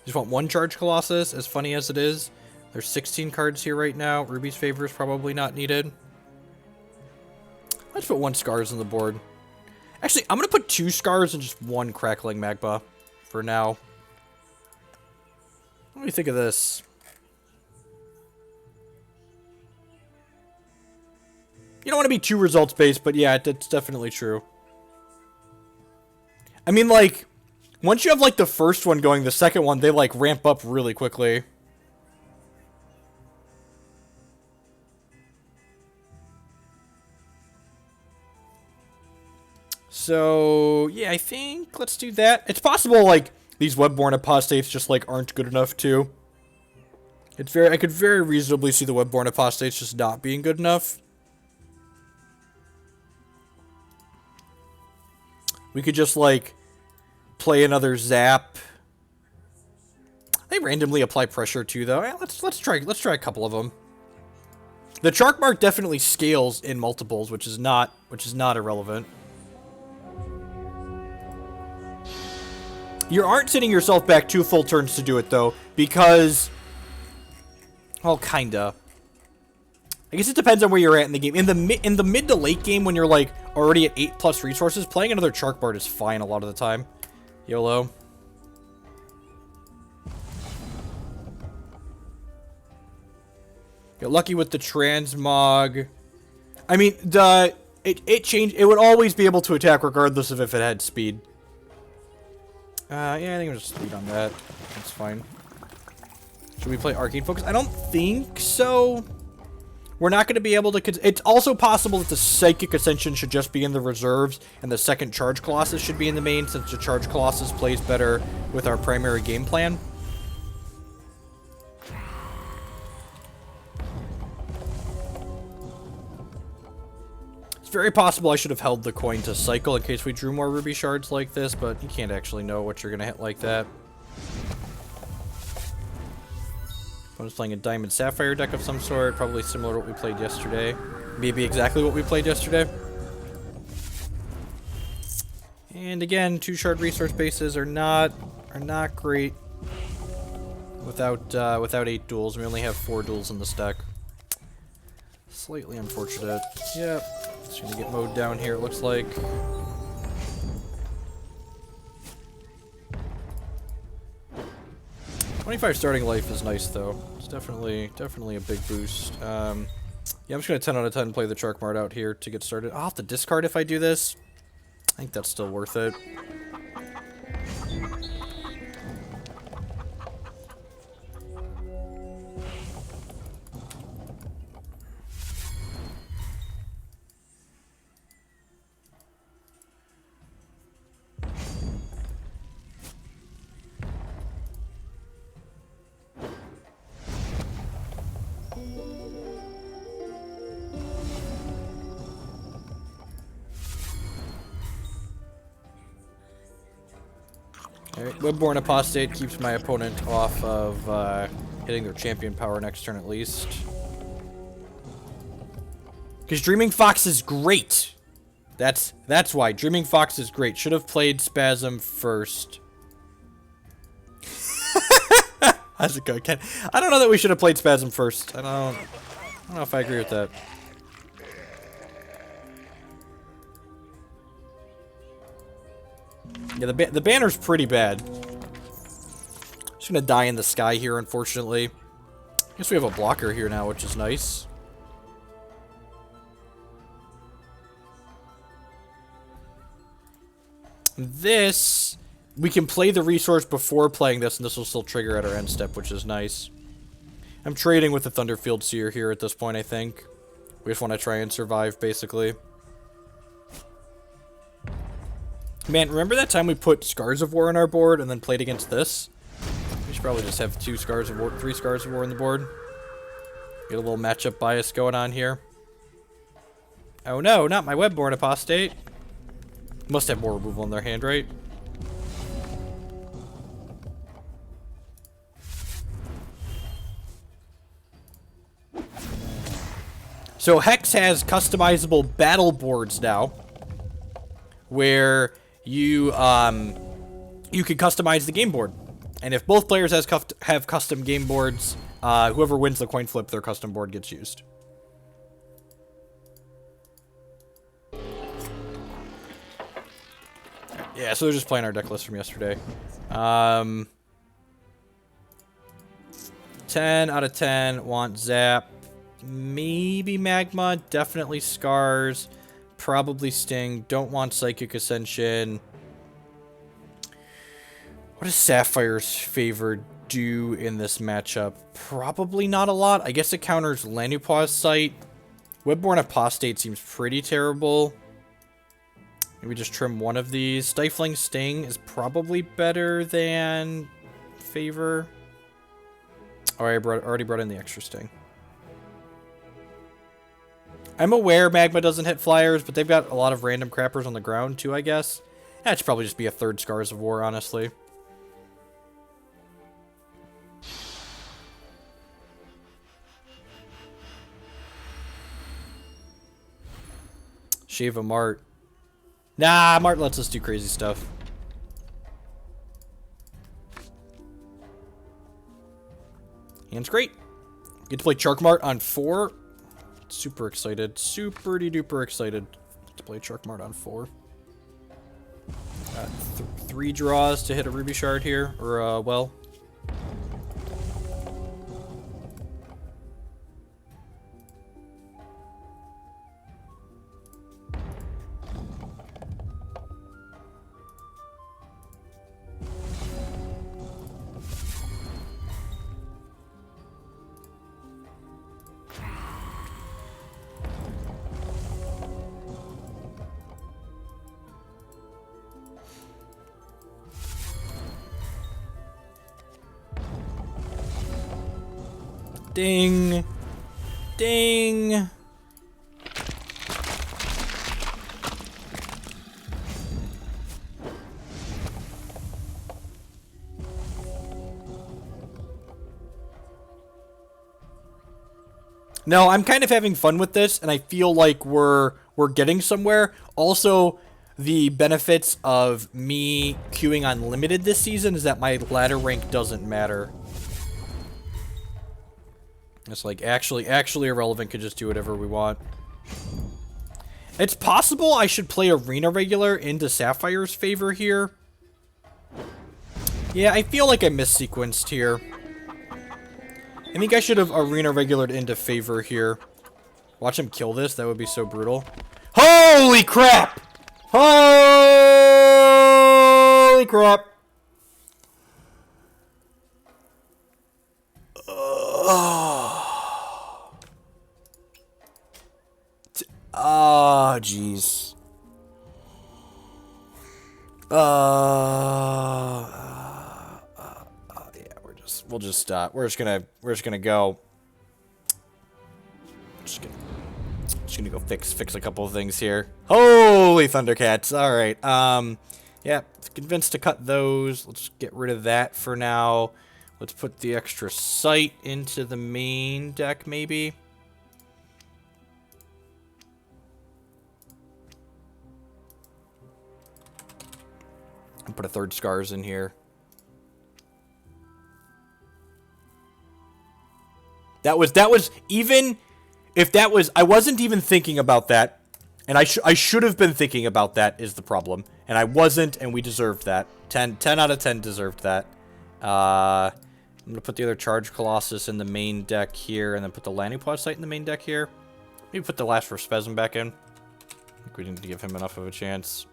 Just want 1 Charge Colossus, as funny as it is. There's 16 cards here right now. Ruby's Favor is probably not needed. Let's put 1 Scars on the board. Actually, I'm going to put 2 Scars and just 1 Crackling Magma for now. What do you think of this? You don't want to be too results-based, but yeah, that's definitely true. I mean, like, once you have, like, the first one going, the second one, they, like, ramp up really quickly. So, yeah, I think let's do that. It's possible, like, these Webborn Apostates just, like, aren't good enough, too. I could very reasonably see the Webborn Apostates just not being good enough. We could just, like, play another Zap. They randomly apply pressure too, though. Let's try a couple of them. The Shark Mark definitely scales in multiples, which is not irrelevant. You aren't setting yourself back 2 full turns to do it though, because, well, kinda. I guess it depends on where you're at in the game. In the mid to late game, when you're like already at 8+ resources, playing another Shark Bard is fine a lot of the time. YOLO. Get lucky with the transmog. I mean, it changed. It would always be able to attack regardless of if it had speed. Yeah, I think I'm just speed on that. That's fine. Should we play Arcane Focus? I don't think so. We're not going to be able to... It's also possible that the Psychic Ascension should just be in the reserves, and the second Charge Colossus should be in the main, since the Charge Colossus plays better with our primary game plan. It's very possible I should have held the coin to cycle in case we drew more Ruby Shards like this, but you can't actually know what you're going to hit like that. I was playing a Diamond Sapphire deck of some sort, probably similar to what we played yesterday. Maybe exactly what we played yesterday. And again, 2 shard resource bases are not great without 8 duels. We only have 4 duels in this deck. Slightly unfortunate. Yep. It's gonna get mowed down here, it looks like. 25 starting life is nice, though. It's definitely a big boost. Yeah, I'm just gonna 10 out of 10 play the Shark Mart out here to get started. I'll have to discard if I do this. I think that's still worth it. Alright, Webborn Apostate keeps my opponent off of hitting their champion power next turn at least. Because Dreaming Fox is great! That's why. Dreaming Fox is great. Should have played Spasm first. How's it go, Ken? I don't know that we should have played Spasm first. I don't know if I agree with that. Yeah, the banner's pretty bad. Just gonna die in the sky here, unfortunately. Guess we have a blocker here now, which is nice. This, we can play the resource before playing this, and this will still trigger at our end step, which is nice. I'm trading with the Thunderfield Seer here at this point, I think. We just want to try and survive, basically. Man, remember that time we put Scars of War on our board and then played against this? We should probably just have 3 Scars of War on the board. Get a little matchup bias going on here. Oh no, not my Webborn Apostate. Must have more removal in their hand, right? So Hex has customizable battle boards now, where you can customize the game board, and if both players have custom game boards, whoever wins the coin flip, their custom board gets used. Yeah, so they're just playing our deck list from yesterday. 10 out of 10 want Zap, maybe Magma, definitely Scars. Probably Sting. Don't want Psychic Ascension. What does Sapphire's Favor do in this matchup? Probably not a lot. I guess it counters Lanupaw's Sight. Webborn Apostate seems pretty terrible. Maybe just trim one of these. Stifling Sting is probably better than Favor. Oh, I already brought in the extra Sting. I'm aware Magma doesn't hit flyers, but they've got a lot of random crappers on the ground too, I guess. That should probably just be a third Scars of War, honestly. Shave a Mart. Nah, Mart lets us do crazy stuff. Hand's great. Get to play Chark Mart on 4. Super excited. Super duper excited to play Chark Mart on 4. Got 3 draws to hit a Ruby Shard here, or well. Ding. Ding. No, I'm kind of having fun with this, and I feel like we're getting somewhere. Also, the benefits of me queuing on limited this season is that my ladder rank doesn't matter. It's like actually irrelevant, could just do whatever we want. It's possible I should play Arena Regular into Sapphire's favor here. Yeah, I feel like I missequenced here. I think I should have Arena Regulared into favor here. Watch him kill this, that would be so brutal. Holy crap! Holy crap! Oh, jeez. Yeah, we'll just stop. We're just gonna go. Just gonna go fix a couple of things here. Holy Thundercats! All right. Yeah, convinced to cut those. Let's get rid of that for now. Let's put the extra sight into the main deck, maybe. I'll put a third Scars in here. That was even if that was, I wasn't even thinking about that, and I should have been thinking about that is the problem, and I wasn't, and we deserved that. 10 out of 10 deserved that. I'm gonna put the other Charge Colossus in the main deck here, and then put the Landing Pod Site in the main deck here. Maybe put the Last for Spasm back in. I think we didn't give him enough of a chance.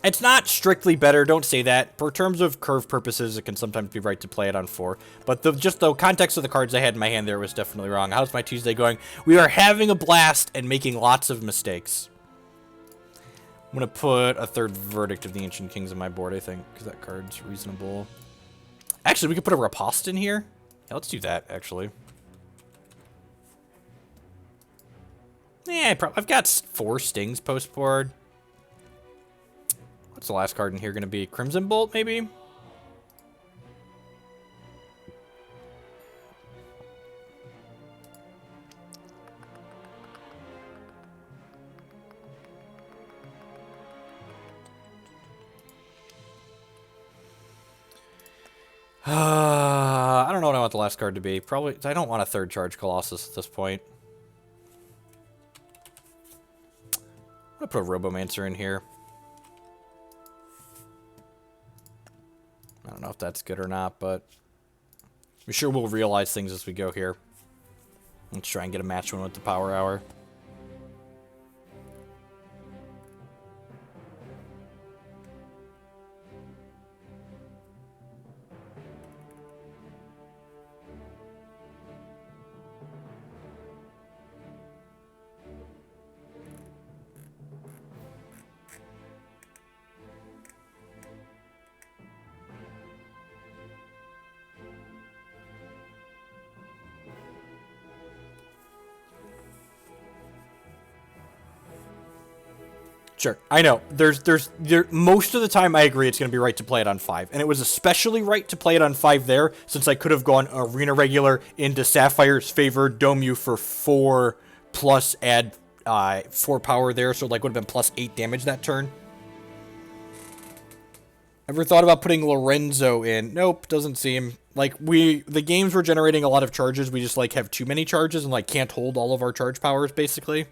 It's not strictly better, don't say that. For terms of curve purposes, it can sometimes be right to play it on 4. But just the context of the cards I had in my hand there was definitely wrong. How's my Tuesday going? We are having a blast and making lots of mistakes. I'm going to put a third Verdict of the Ancient Kings on my board, I think, because that card's reasonable. Actually, we could put a Riposte in here. Yeah, let's do that, actually. Yeah, I've got 4 Stings post-board. What's the last card in here going to be? Crimson Bolt, maybe? I don't know what I want the last card to be. Probably, I don't want a third Charge Colossus at this point. I'm going to put a Robomancer in here. I don't know if that's good or not, but I'm sure we'll realize things as we go here. Let's try and get a match win with the Power Hour. Sure, I know. Most of the time I agree it's going to be right to play it on 5. And it was especially right to play it on 5 there, since I could have gone Arena Regular into Sapphire's favor, Dome you for 4, plus add 4 power there, so like would have been plus 8 damage that turn. Ever thought about putting Lorenzo in? Nope, doesn't seem. Like, the games were generating a lot of charges, we just, like, have too many charges and, like, can't hold all of our charge powers, basically.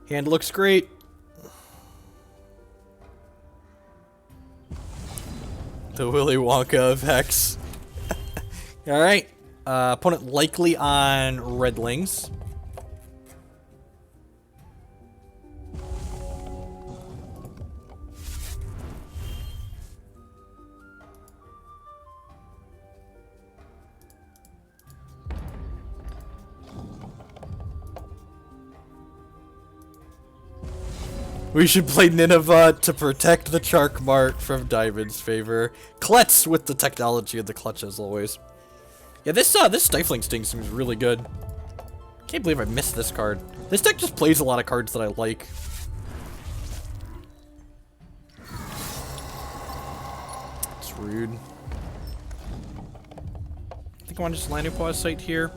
Hand looks great. The Willy Wonka of Hex. Alright. Opponent likely on Redlings. We should play Nineveh to protect the Chark Mart from Diamond's favor. Klutz with the technology of the clutch as always. Yeah, this Stifling Sting seems really good. Can't believe I missed this card. This deck just plays a lot of cards that I like. It's rude. I think I want to just land a pause site here.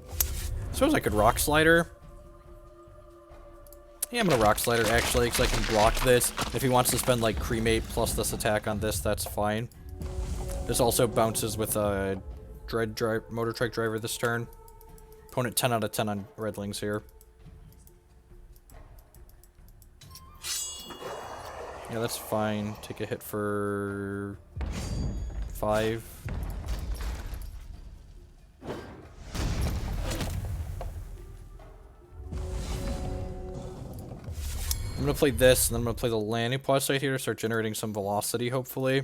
I suppose I could Rock Slider. Yeah, I'm gonna Rock Slider actually, because I can block this. If he wants to spend like Cremate plus this attack on this, that's fine. This also bounces with a Motor Trike Driver this turn. Opponent 10 out of 10 on Redlings here. Yeah, that's fine. Take a hit for 5. I'm going to play this, and then I'm going to play the landing pause site here to start generating some velocity, hopefully.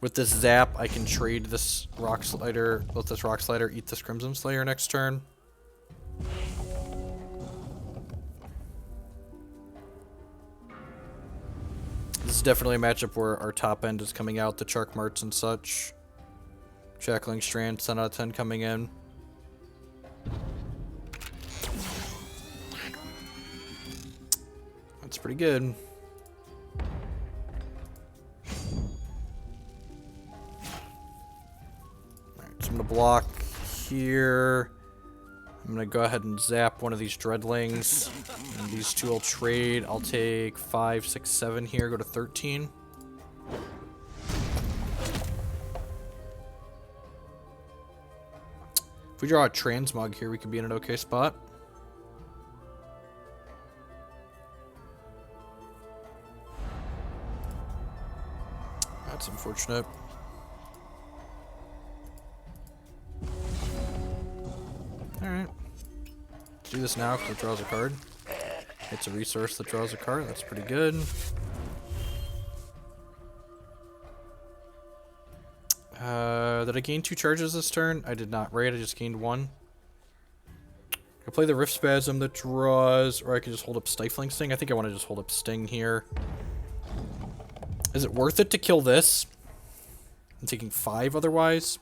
With this Zap, I can trade this Rock Slider, let this Rock Slider eat this Crimson Slayer next turn. This is definitely a matchup where our top end is coming out, the Chark Marts and such. Shackling Strand, 10 out of 10 coming in. That's pretty good. Alright, so I'm gonna block here. I'm gonna go ahead and zap one of these Dreadlings. And these two will trade. I'll take 5, 6, 7 here, go to 13. If we draw a Transmog here, we could be in an okay spot. That's unfortunate. Alright. Let's do this now because it draws a card. It's a resource that draws a card. That's pretty good. Did I gain 2 charges this turn? I did not, right? I just gained 1. I play the Rift Spasm that draws, or I could just hold up Stifling Sting. I think I want to just hold up Sting here. Is it worth it to kill this? I'm taking 5 otherwise.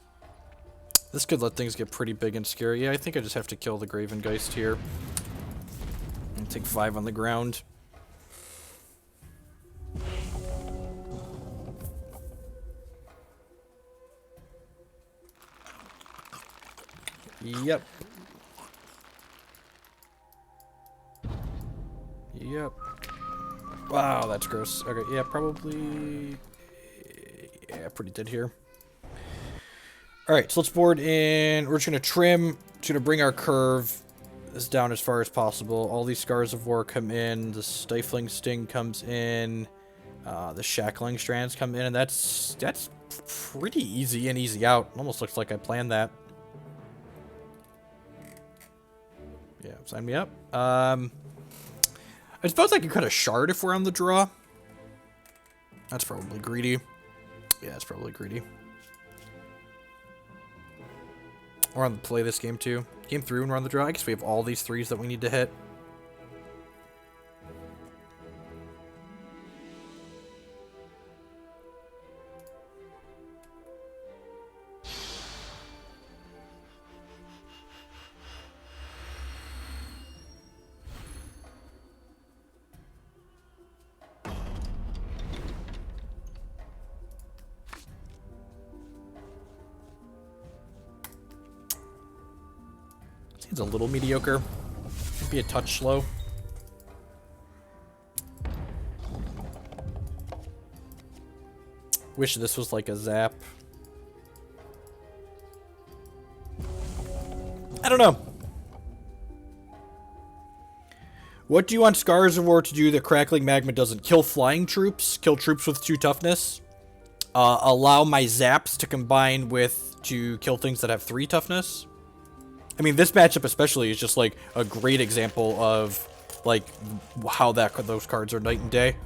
This could let things get pretty big and scary. Yeah, I think I just have to kill the Gravengeist here. And take 5 on the ground. Yep. Yep. Wow, that's gross. Okay, yeah, probably... Yeah, pretty dead here. Alright, so let's board in. We're just going to trim. Just going to bring our curve this down as far as possible. All these Scars of War come in. The Stifling Sting comes in. The shackling strands come in, and that's pretty easy and easy out. Almost looks like I planned that. Yeah, sign me up. I suppose I could cut a shard if we're on the draw. That's probably greedy. Yeah, it's probably greedy. We're on the play this game too. Game 3 when we're on the draw. I guess we have all these 3s that we need to hit. Seems a little mediocre. Could be a touch slow. Wish this was like a zap. I don't know. What do you want Scars of War to do that Crackling Magma doesn't? Kill flying troops, kill troops with 2 toughness, allow my zaps to combine with to kill things that have 3 toughness. I mean, this matchup especially is just like a great example of like how those cards are night and day.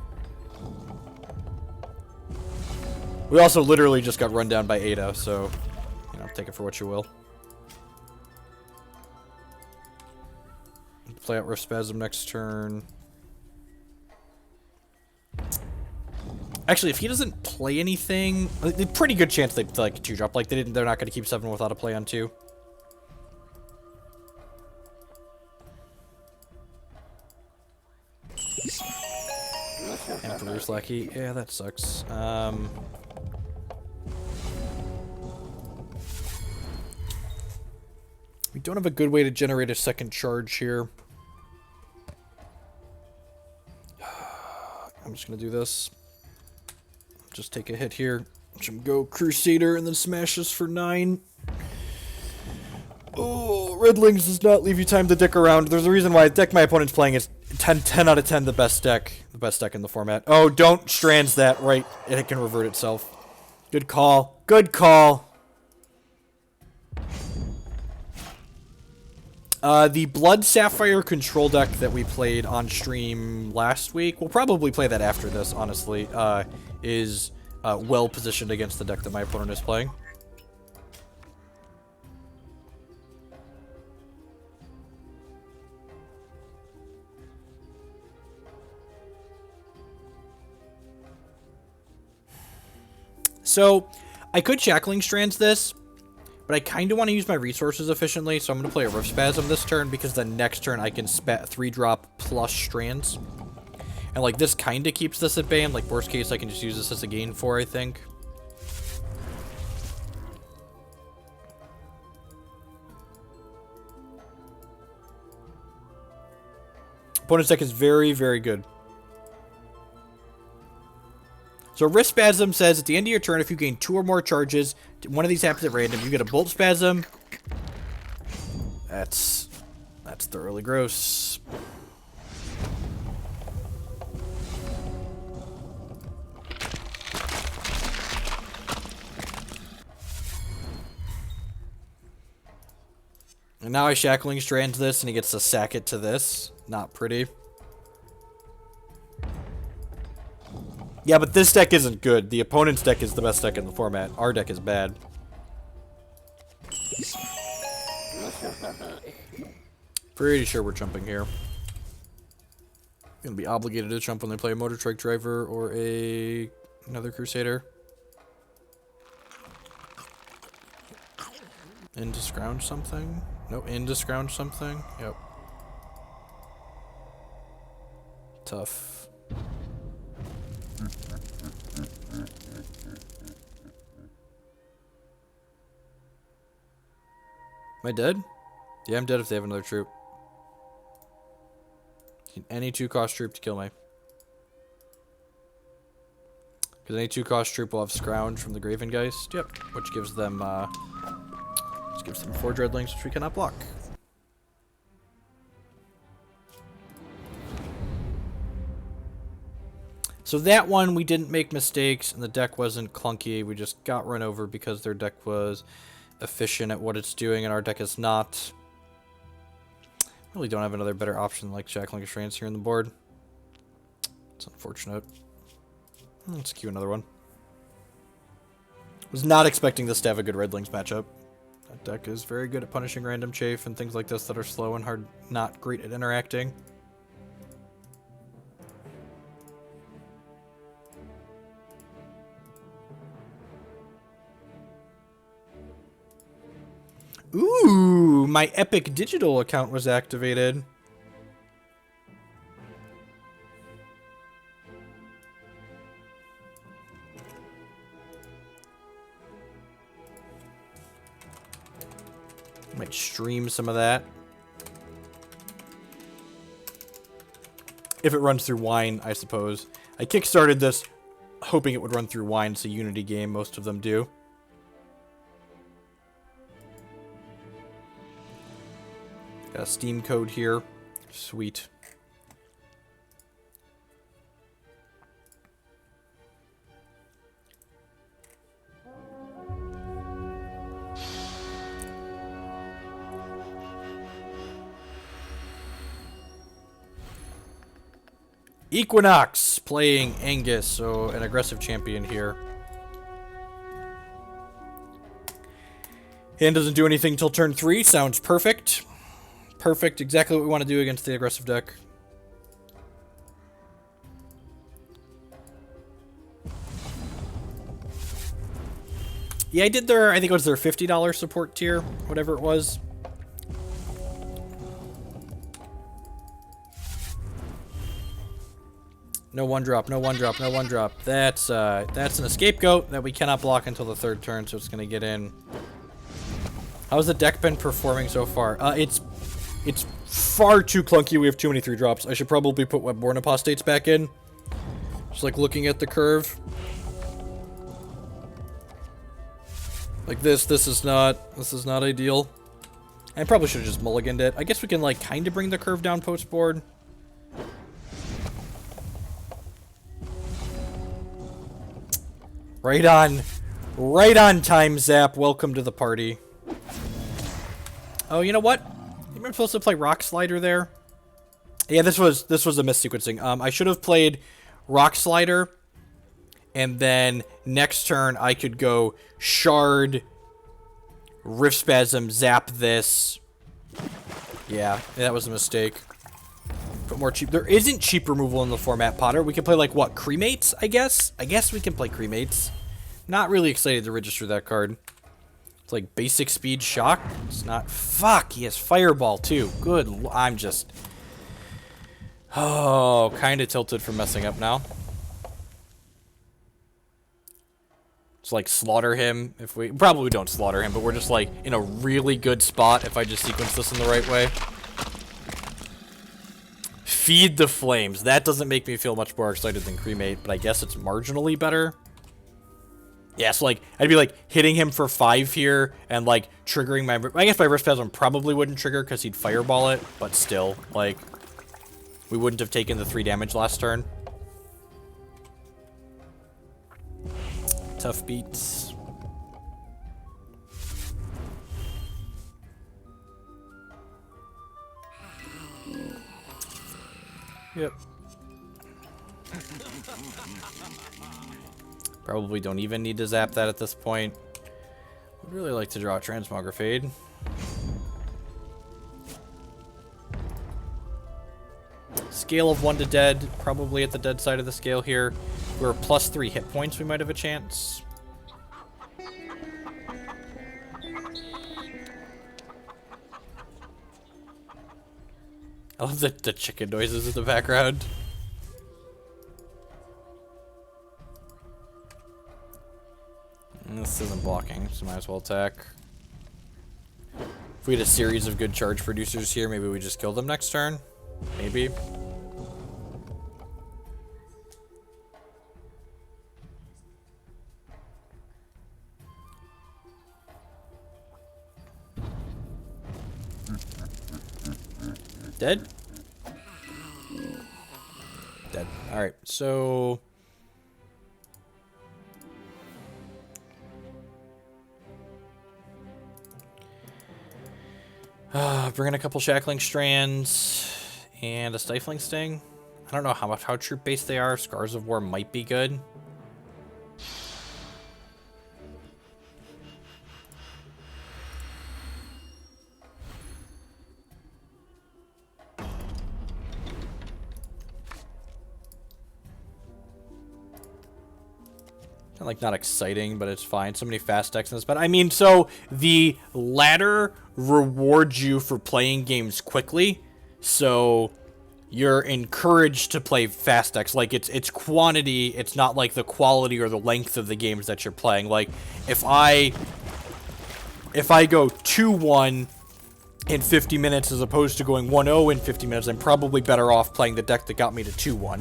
We also literally just got run down by Ada, so you know, take it for what you will. Play out Rift Spasm next turn. Actually, if he doesn't play anything, a pretty good chance they play like a 2-drop. Like they're not going to keep 7 without a play on 2. Emperor's Lackey. Yeah, that sucks. We don't have a good way to generate a second charge here. I'm just going to do this. Just take a hit here. Go Crusader and then smash this for 9. Oh, Redlings does not leave you time to dick around. There's a reason why the deck my opponent's playing is 10 out of 10 the best deck. The best deck in the format. Oh, don't strands that right. It can revert itself. Good call. Good call. The Blood Sapphire control deck that we played on stream last week, we'll probably play that after this, honestly, is well positioned against the deck that my opponent is playing. So, I could Shackling Strands this, but I kind of want to use my resources efficiently, so I'm going to play a Rift Spasm this turn, because the next turn I can 3-drop plus Strands. And, like, this kind of keeps this at bay, and, like, worst case, I can just use this as a gain 4, I think. Opponent's deck is very, very good. So Rift Spasm says, at the end of your turn, if you gain 2 or more charges, one of these happens at random, you get a Bolt Spasm. That's thoroughly gross. And now I Shackling Strands this, and he gets to sack it to this. Not pretty. Yeah, but this deck isn't good. The opponent's deck is the best deck in the format. Our deck is bad. Pretty sure we're jumping here. Gonna be obligated to jump when they play a Motor Trike Driver or another Crusader. In to scrounge something? No, in to scrounge something? Yep. Tough. Am I dead? Yeah, I'm dead if they have another troop. Any 2-cost troop to kill me. Because any 2-cost troop will have Scrounge from the Gravengeist. Yep, which gives them 4 Dreadlings, which we cannot block. So that one, we didn't make mistakes, and the deck wasn't clunky. We just got run over because their deck was efficient at what it's doing, and our deck is not. Really don't have another better option like Shackling Restraints here on the board. It's unfortunate. Let's queue another one. Was not expecting this to have a good Red Lings matchup. That deck is very good at punishing random chafe and things like this that are slow and hard, not great at interacting. Ooh, my Epic Digital account was activated. Might stream some of that. If it runs through Wine, I suppose. I kickstarted this hoping it would run through Wine. It's a Unity game. Most of them do. Got a Steam code here. Sweet. Equinox playing Angus, so an aggressive champion here. Hand doesn't do anything till turn 3. Sounds perfect. Perfect. Exactly what we want to do against the aggressive deck. Yeah, I did their, I think it was their $50 support tier, whatever it was. No one drop, no one drop, no one drop. That's an escape goat that we cannot block until the 3rd turn, so it's gonna get in. How's the deck been performing so far? It's far too clunky. We have too many 3-drops. I should probably put Webborn Apostates back in. Just like looking at the curve. Like this is not ideal. I probably should have just mulliganed it. I guess we can like kind of bring the curve down post board. Right on time, Zap. Welcome to the party. Oh, you know what? I'm supposed to play Rock Slider there. Yeah, this was a missequencing. I should have played Rock Slider, and then next turn I could go Shard, Rift Spasm, Zap this. Yeah, that was a mistake. Put more cheap. There isn't cheap removal in the format, Potter. We can play like what? Cremates, I guess? I guess we can play Cremates. Not really excited to register that card. It's like basic speed shock. It's not. Fuck, he has Fireball too. Good. I'm just. Oh, kind of tilted from messing up now. Just like slaughter him if we. Probably don't slaughter him, but we're just like in a really good spot if I just sequence this in the right way. Feed the Flames. That doesn't make me feel much more excited than Cremate, but I guess it's marginally better. Yeah, so like, I'd be like hitting him for 5 here and like triggering my... I guess my Rift Spasm probably wouldn't trigger because he'd Fireball it, but still, like, we wouldn't have taken the 3 damage last turn. Tough beats. Yep. Probably don't even need to zap that at this point. Would really like to draw a Transmogrifade. Scale of 1 to dead, probably at the dead side of the scale here. If we're +3 hit points, we might have a chance. I love the chicken noises in the background. And this isn't blocking, so might as well attack. If we had a series of good charge producers here, maybe we just kill them next turn. Maybe. Dead? Dead. Alright, so Bring in a couple Shackling Strands and a Stifling Sting. I don't know how troop-based they are. Scars of War might be good. Like, not exciting, but it's fine. So many fast decks in this. But I mean, so the ladder rewards you for playing games quickly. So you're encouraged to play fast decks. Like, it's quantity. It's not like the quality or the length of the games that you're playing. Like, if I go 2-1 in 50 minutes as opposed to going 1-0 in 50 minutes, I'm probably better off playing the deck that got me to 2-1.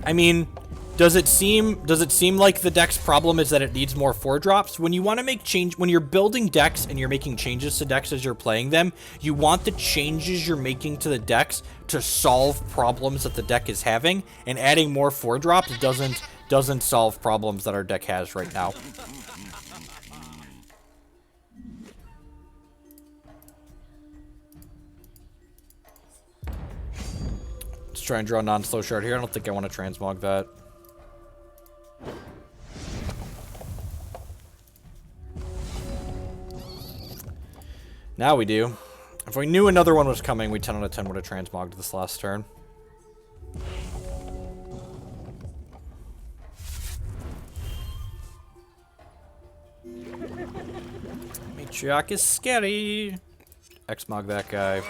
I mean, does it seem like the deck's problem is that it needs more 4-drops? When you want to make when you're building decks and you're making changes to decks as you're playing them, you want the changes you're making to the decks to solve problems that the deck is having, and adding more 4-drops doesn't solve problems that our deck has right now. Let's try and draw a non-slow shard here. I don't think I want to transmog that. Now we do. If we knew another one was coming, we 10 out of 10 would have transmogged this last turn. Matriarch is scary. X-mog that guy.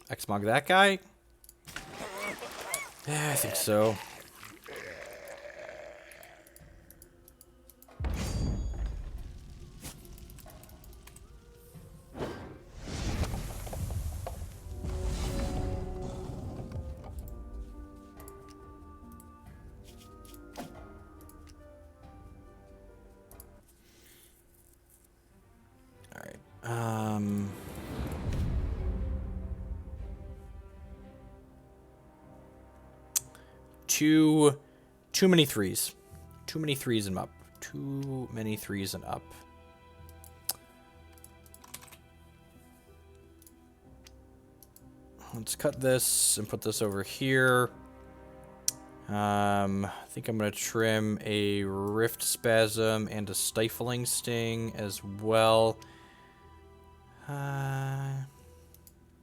X-mog that guy? Yeah, I think so. Too many threes. Too many threes and up. Too many threes and up. Let's cut this and put this over here. I think I'm going to trim a Rift Spasm and a Stifling Sting as well. I'm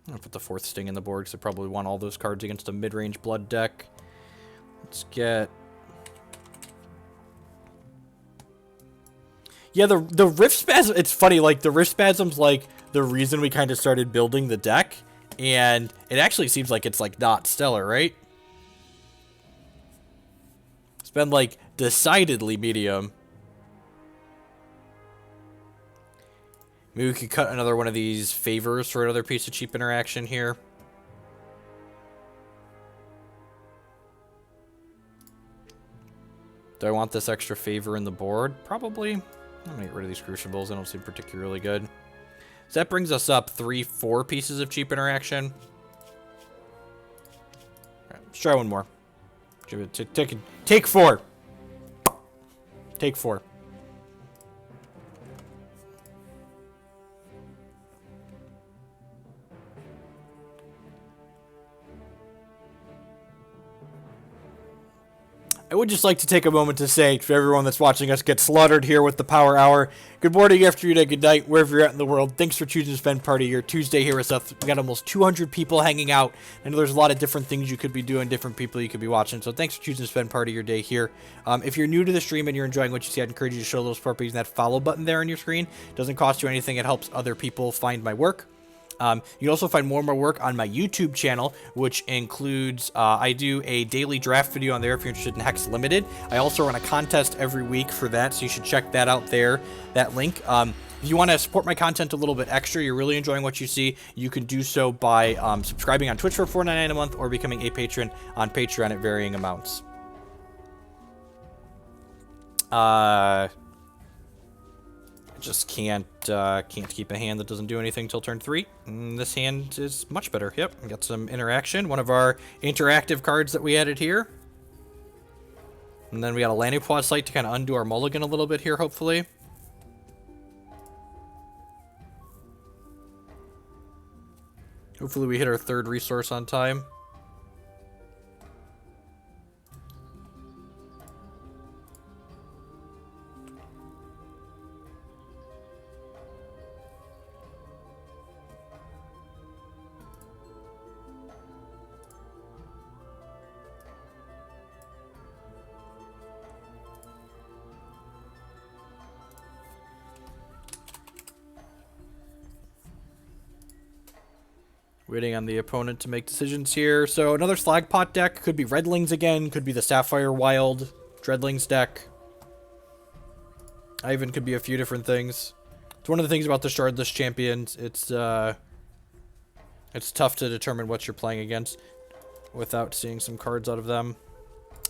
going to put the 4th Sting in the board because I probably want all those cards against a mid-range blood deck. Let's get... Yeah, the Rift Spasm, it's funny, like, the Rift Spasm's, like, the reason we kind of started building the deck, and it actually seems like it's, like, not stellar, right? It's been, like, decidedly medium. Maybe we could cut another one of these favors for another piece of cheap interaction here. Do I want this extra favor in the board? Probably. I'm going to get rid of these Crucibles. They don't seem particularly good. So that brings us up 3-4 pieces of cheap interaction. All right, let's try one more. Take 4. Take 4. I would just like to take a moment to say to everyone that's watching us get slaughtered here with the Power Hour, good morning, afternoon, good night, wherever you're at in the world. Thanks for choosing to spend part of your Tuesday here with us. We got almost 200 people hanging out. I know there's a lot of different things you could be doing, different people you could be watching, so thanks for choosing to spend part of your day here. If you're new to the stream and you're enjoying what you see, I'd encourage you to show a little support by using that follow button there on your screen. It doesn't cost you anything. It helps other people find my work. You can also find more and more work on my YouTube channel, which includes, I do a daily draft video on there if you're interested in Hex Limited. I also run a contest every week for that, so you should check that out there, that link. If you want to support my content a little bit extra, you're really enjoying what you see, you can do so by subscribing on Twitch for $4.99 a month or becoming a patron on Patreon at varying amounts. Just can't keep a hand that doesn't do anything till turn 3. And this hand is much better. Yep, we got some interaction. One of our interactive cards that we added here. And then we got a Lanupod site to kind of undo our mulligan a little bit here, hopefully. Hopefully we hit our 3rd resource on time. Waiting on the opponent to make decisions here. So another Slagpot deck. Could be Redlings again. Could be the Sapphire Wild Dreadlings deck. Ivan could be a few different things. It's one of the things about the Shardless Champions. It's tough to determine what you're playing against without seeing some cards out of them.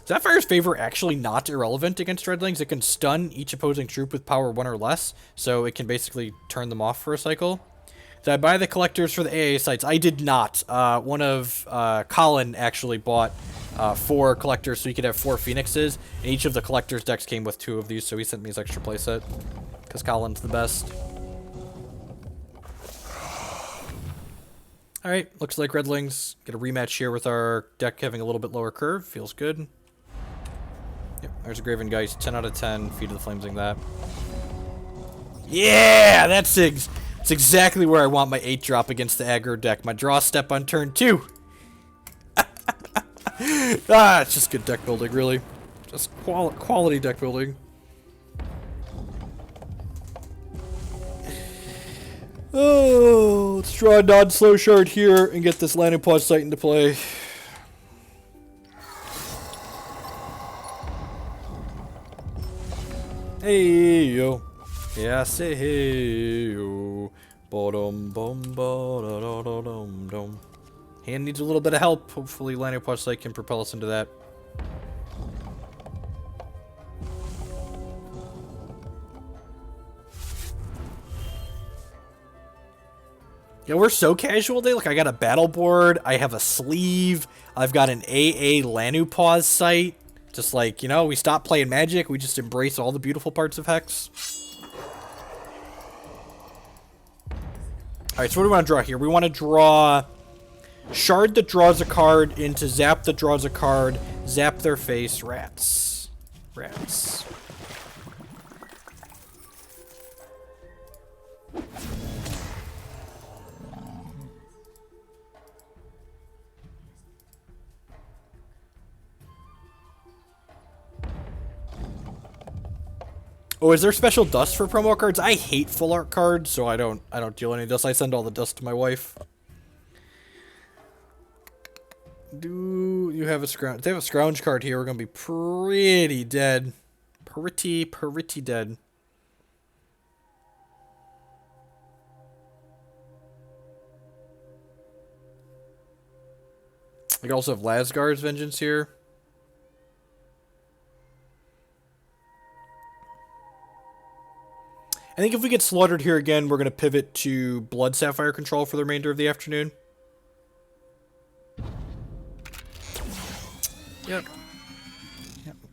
Sapphire's Favor actually not irrelevant against Dreadlings. It can stun each opposing troop with power 1 or less, so it can basically turn them off for a cycle. Did I buy the collectors for the AA sites? I did not. One of Colin actually bought 4 collectors so he could have 4 Phoenixes. And each of the collectors decks came with 2 of these, so he sent me his extra playset. Because Colin's the best. Alright, looks like Redlings get a rematch here with our deck having a little bit lower curve. Feels good. Yep, there's a Graven Geist. 10 out of 10. Feet of the Flamesing that. Yeah! That's It's exactly where I want my 8-drop against the aggro deck. My draw step on turn 2. It's just good deck building, really. Just quality deck building. Oh, let's draw a non-slow shard here and get this Lanupod site into play. Hey yo. Yeah, say hey yo. Bottom bum ba da da da dum dum. Hand needs a little bit of help. Hopefully Lanupod site can propel us into that. Yeah, we're so casual today. Like, I got a battle board, I have a sleeve, I've got an AA Lanupod site. Just like, you know, we stop playing Magic, we just embrace all the beautiful parts of Hex. Alright, so what do we want to draw here? We want to draw Shard that draws a card into Zap that draws a card, Zap their face, Rats. Rats. Oh, is there special dust for promo cards? I hate full art cards, so I don't deal any dust. I send all the dust to my wife. Do you have a scrounge? If they have a scrounge card here, we're gonna be pretty dead. Pretty dead. I also have Lasgar's Vengeance here. I think if we get slaughtered here again, we're going to pivot to Blood Sapphire control for the remainder of the afternoon. Yep.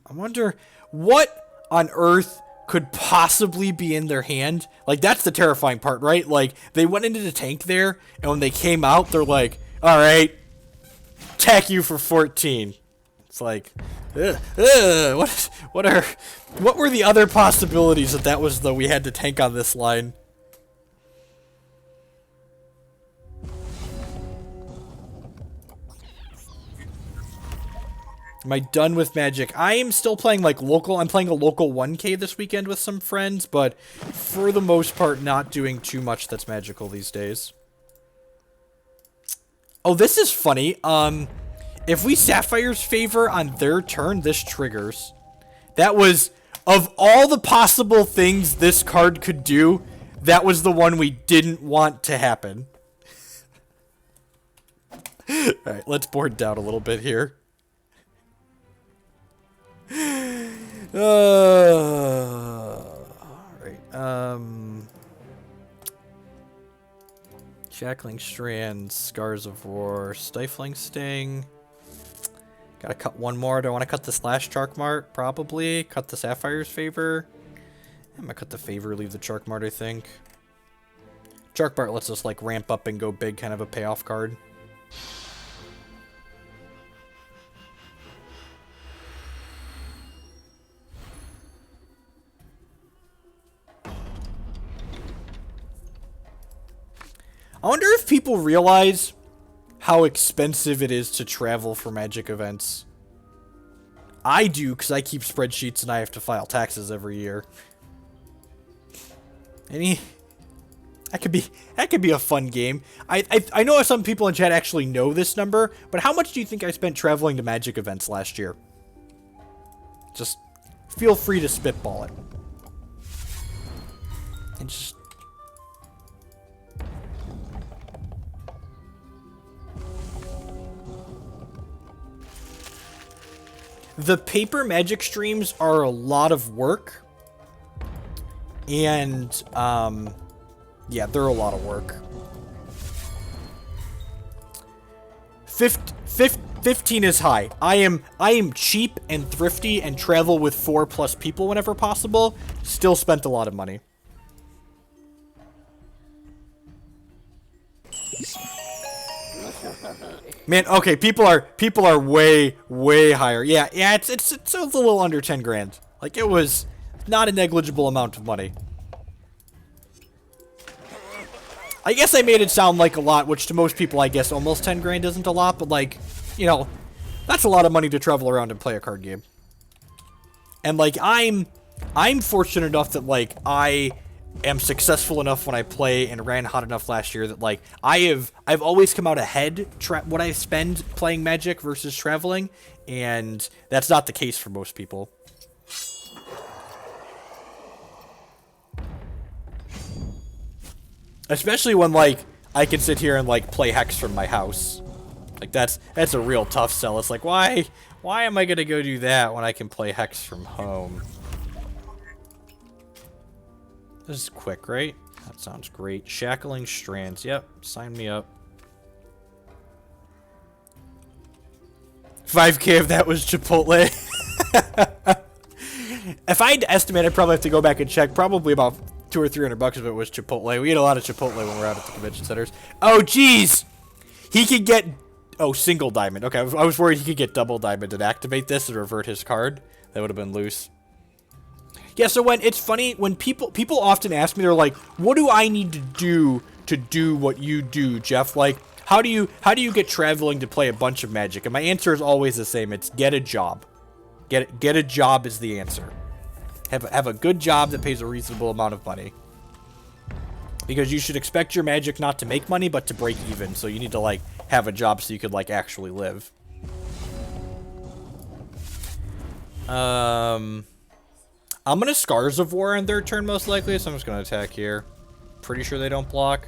I wonder what on earth could possibly be in their hand. Like, that's the terrifying part, right? Like, they went into the tank there, and when they came out, they're like, alright, attack you for 14. It's like, what were the other possibilities that was the we had to tank on this line? Am I done with Magic? I am still playing like local. I'm playing a local 1K this weekend with some friends, but for the most part, not doing too much that's magical these days. Oh, this is funny. If we Sapphire's Favor on their turn, this triggers. That was, of all the possible things this card could do, that was the one we didn't want to happen. Alright, let's board down a little bit here. Alright, Shackling Strands, Scars of War, Stifling Sting. Gotta cut one more. Do I want to cut the Slash Chark Mart? Probably. Cut the Sapphire's Favor. I'm gonna cut the Favor, leave the Chark Mart, I think. Chark Mart lets us, like, ramp up and go big, kind of a payoff card. I wonder if people realize how expensive it is to travel for Magic events. I do, because I keep spreadsheets and I have to file taxes every year. That could be a fun game. I know some people in chat actually know this number, but how much do you think I spent traveling to Magic events last year? Just feel free to spitball it. And just... The paper Magic streams are a lot of work. And, yeah, they're a lot of work. 15 is high. I am cheap and thrifty and travel with 4+ people whenever possible. Still spent a lot of money. Man, okay, people are way higher. Yeah, it's a little under 10 grand. Like, it was not a negligible amount of money. I guess I made it sound like a lot, which to most people, I guess almost 10 grand isn't a lot, but like, you know, that's a lot of money to travel around and play a card game. And like, I'm fortunate enough that like, I am successful enough when I play and ran hot enough last year that like, I've always come out ahead what I spend playing Magic versus traveling, and that's not the case for most people. Especially when, like, I can sit here and, like, play Hex from my house. Like, that's a real tough sell. It's like, why am I gonna go do that when I can play Hex from home? This is quick, right? That sounds great. Shackling Strands. Yep, sign me up. 5K if that was Chipotle. If I had to estimate, I'd probably have to go back and check. Probably about $200 or $300 if it was Chipotle. We eat a lot of Chipotle when we're out at the convention centers. Oh, jeez! He could get... Oh, single diamond. Okay, I was worried he could get double diamond and activate this and revert his card. That would have been loose. Yeah, so when it's funny, when people often ask me, they're like, what do I need to do what you do, Jeff? Like, how do you get traveling to play a bunch of Magic? And my answer is always the same. It's get a job. Get a job is the answer. Have a good job that pays a reasonable amount of money. Because you should expect your Magic not to make money, but to break even. So you need to, like, have a job so you could, like, actually live. I'm gonna Scars of War on their turn, most likely, so I'm just gonna attack here. Pretty sure they don't block.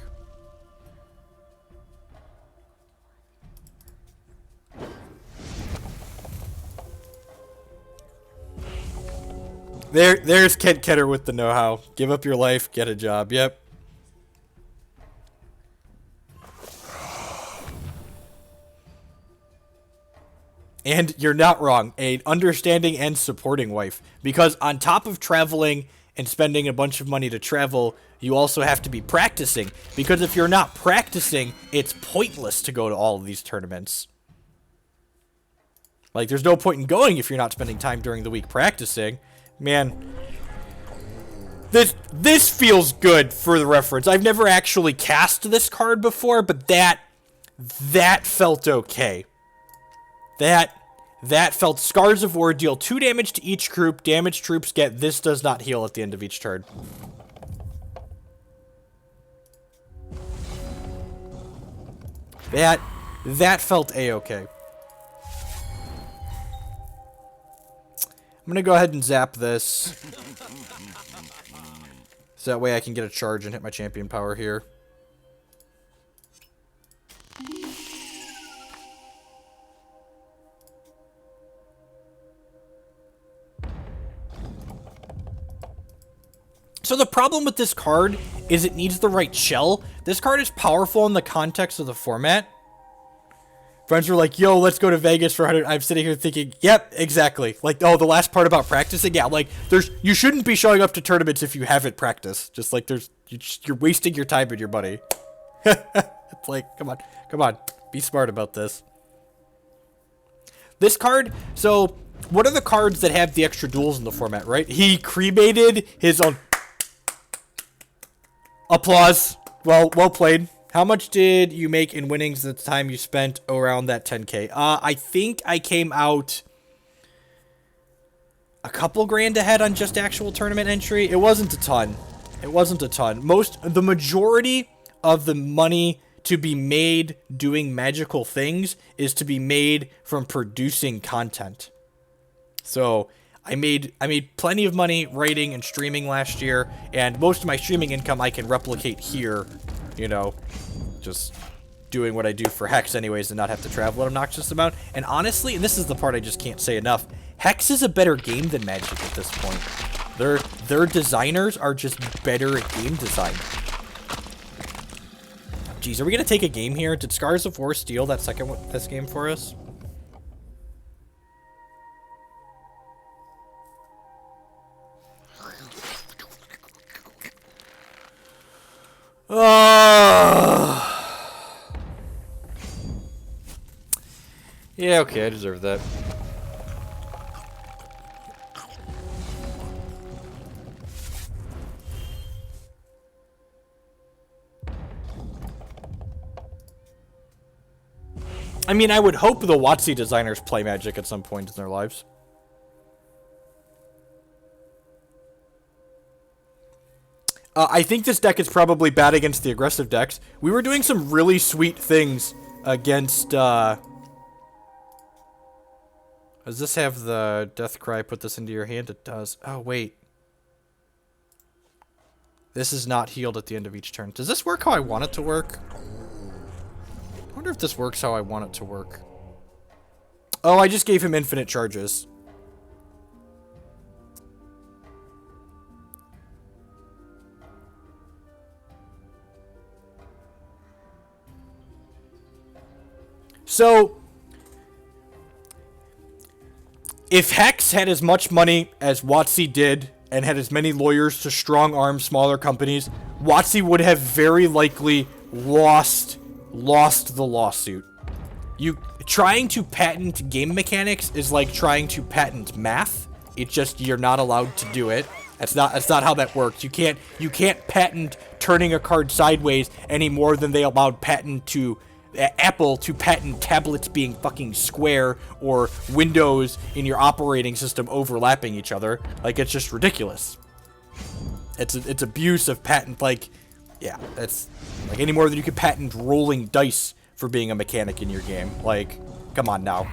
There's Kent Ketter with the know-how. Give up your life, get a job. Yep. And you're not wrong. An understanding and supporting wife. Because on top of traveling and spending a bunch of money to travel, you also have to be practicing. Because if you're not practicing, it's pointless to go to all of these tournaments. Like, there's no point in going if you're not spending time during the week practicing. Man, this feels good for the reference. I've never actually cast this card before, but that felt okay. That felt Scars of War. Deal 2 damage to each group. Damaged troops get this does not heal at the end of each turn. That felt a-okay. I'm gonna go ahead and zap this. So that way I can get a charge and hit my champion power here. So the problem with this card is it needs the right shell. This card is powerful in the context of the format. Friends were like, yo, let's go to Vegas for 100. I'm sitting here thinking, yep, exactly. Like, oh, the last part about practicing? Yeah, like, you shouldn't be showing up to tournaments if you haven't practiced. Just like, you're wasting your time and your money. It's like, come on, be smart about this. This card, so, what are the cards that have the extra duels in the format, right? He cremated his own... Applause. Well played. How much did you make in winnings at the time you spent around that 10K? I think I came out a couple grand ahead on just actual tournament entry. It wasn't a ton. The majority of the money to be made doing magical things is to be made from producing content. So I made plenty of money writing and streaming last year, and most of my streaming income I can replicate here, you know, just doing what I do for Hex anyways and not have to travel an obnoxious amount. And honestly, and this is the part I just can't say enough, Hex is a better game than Magic at this point. Their designers are just better at game design. Jeez, are we gonna take a game here? Did Scars of War steal that this game for us? Yeah, okay, I deserve that. I mean, I would hope the WotC designers play Magic at some point in their lives. I think this deck is probably bad against the aggressive decks. We were doing some really sweet things against, Does this have the Death Cry, put this into your hand? It does. Oh, wait. This is not healed at the end of each turn. Does this work how I want it to work? I wonder if this works how I want it to work. Oh, I just gave him infinite charges. So, if Hex had as much money as WotC did, and had as many lawyers to strong-arm smaller companies, WotC would have very likely lost the lawsuit. Trying to patent game mechanics is like trying to patent math. It's just you're not allowed to do it. That's not how that works. You can't patent turning a card sideways any more than they allowed Apple to patent tablets being fucking square or windows in your operating system overlapping each other. Like, it's just ridiculous. It's abuse of patent, like, yeah, it's like any more than you could patent rolling dice for being a mechanic in your game. Like, come on now.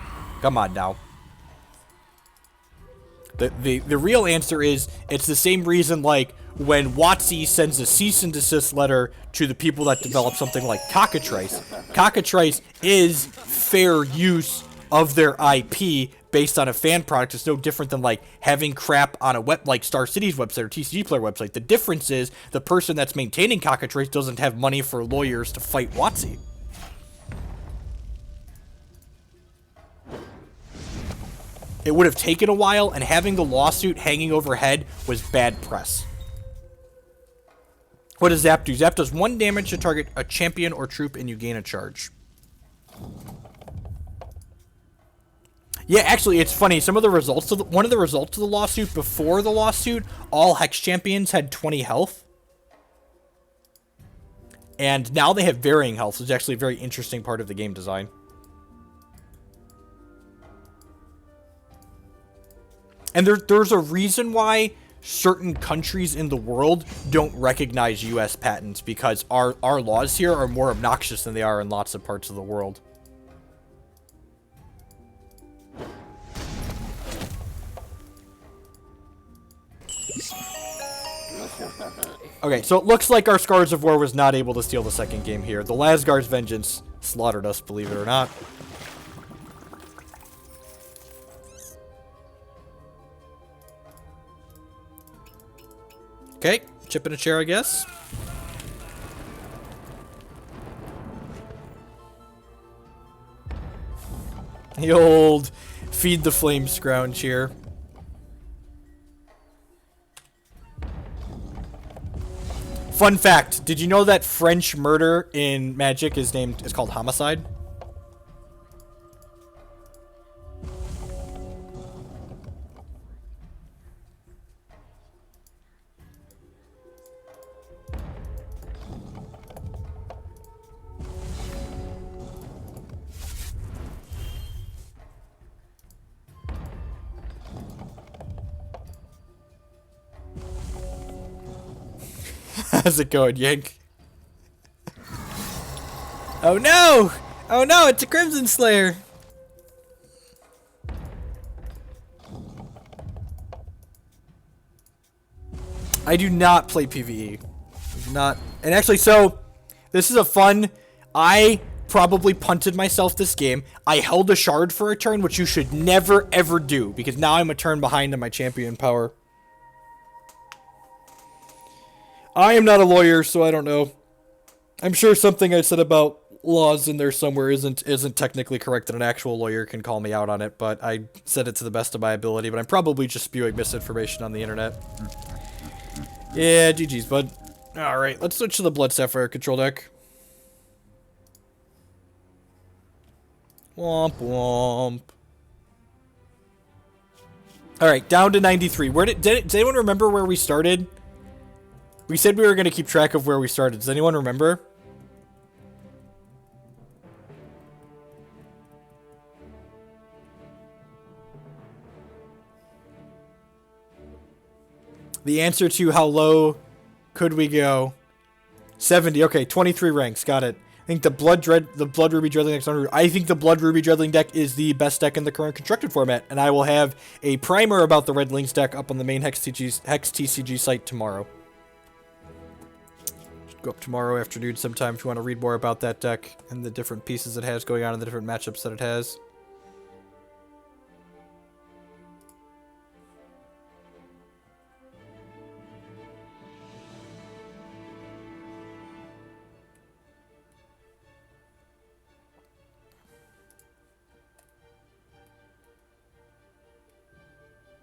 The real answer is, it's the same reason, like, when WotC sends a cease and desist letter to the people that develop something like Cockatrice. Cockatrice is fair use of their IP based on a fan product. It's no different than, like, having crap on a like Star City's website or TCG Player website. The difference is the person that's maintaining Cockatrice doesn't have money for lawyers to fight WotC. It would have taken a while, and having the lawsuit hanging overhead was bad press. What does Zap do? Zap does 1 damage to target a champion or troop, and you gain a charge. Yeah, actually, it's funny. Some of the results of one of the results of the lawsuit, before the lawsuit, all Hex champions had 20 health. And now they have varying health, which is actually a very interesting part of the game design. And there's a reason why certain countries in the world don't recognize U.S. patents, because our laws here are more obnoxious than they are in lots of parts of the world. Okay, so it looks like our Scars of War was not able to steal the second game here. The Lasgar's Vengeance slaughtered us, believe it or not. Okay, chip in a chair, I guess. The old feed the flame scrounge here. Fun fact, did you know that French murder in Magic is called homicide? How's it going, Yank? Oh no! Oh no, it's a Crimson Slayer! I do not play PvE. I do not. And actually, so, this is a fun... I probably punted myself this game. I held a shard for a turn, which you should never, ever do, because now I'm a turn behind on my champion power. I am not a lawyer, so I don't know. I'm sure something I said about laws in there somewhere isn't technically correct, and an actual lawyer can call me out on it, but I said it to the best of my ability, but I'm probably just spewing misinformation on the internet. Yeah, GG's, bud. Alright, let's switch to the Blood Sapphire control deck. Womp womp. Alright, down to 93. Where does anyone remember where we started? We said we were going to keep track of where we started. Does anyone remember? The answer to how low could we go? 70. Okay, 23 ranks. Got it. I think the Blood Ruby Dreadling deck's under. I think the Blood Ruby Dreadling deck is the best deck in the current constructed format, and I will have a primer about the Red Lings deck up on the main Hex TCG site tomorrow. Go up tomorrow afternoon sometime if you want to read more about that deck and the different pieces it has going on and the different matchups that it has.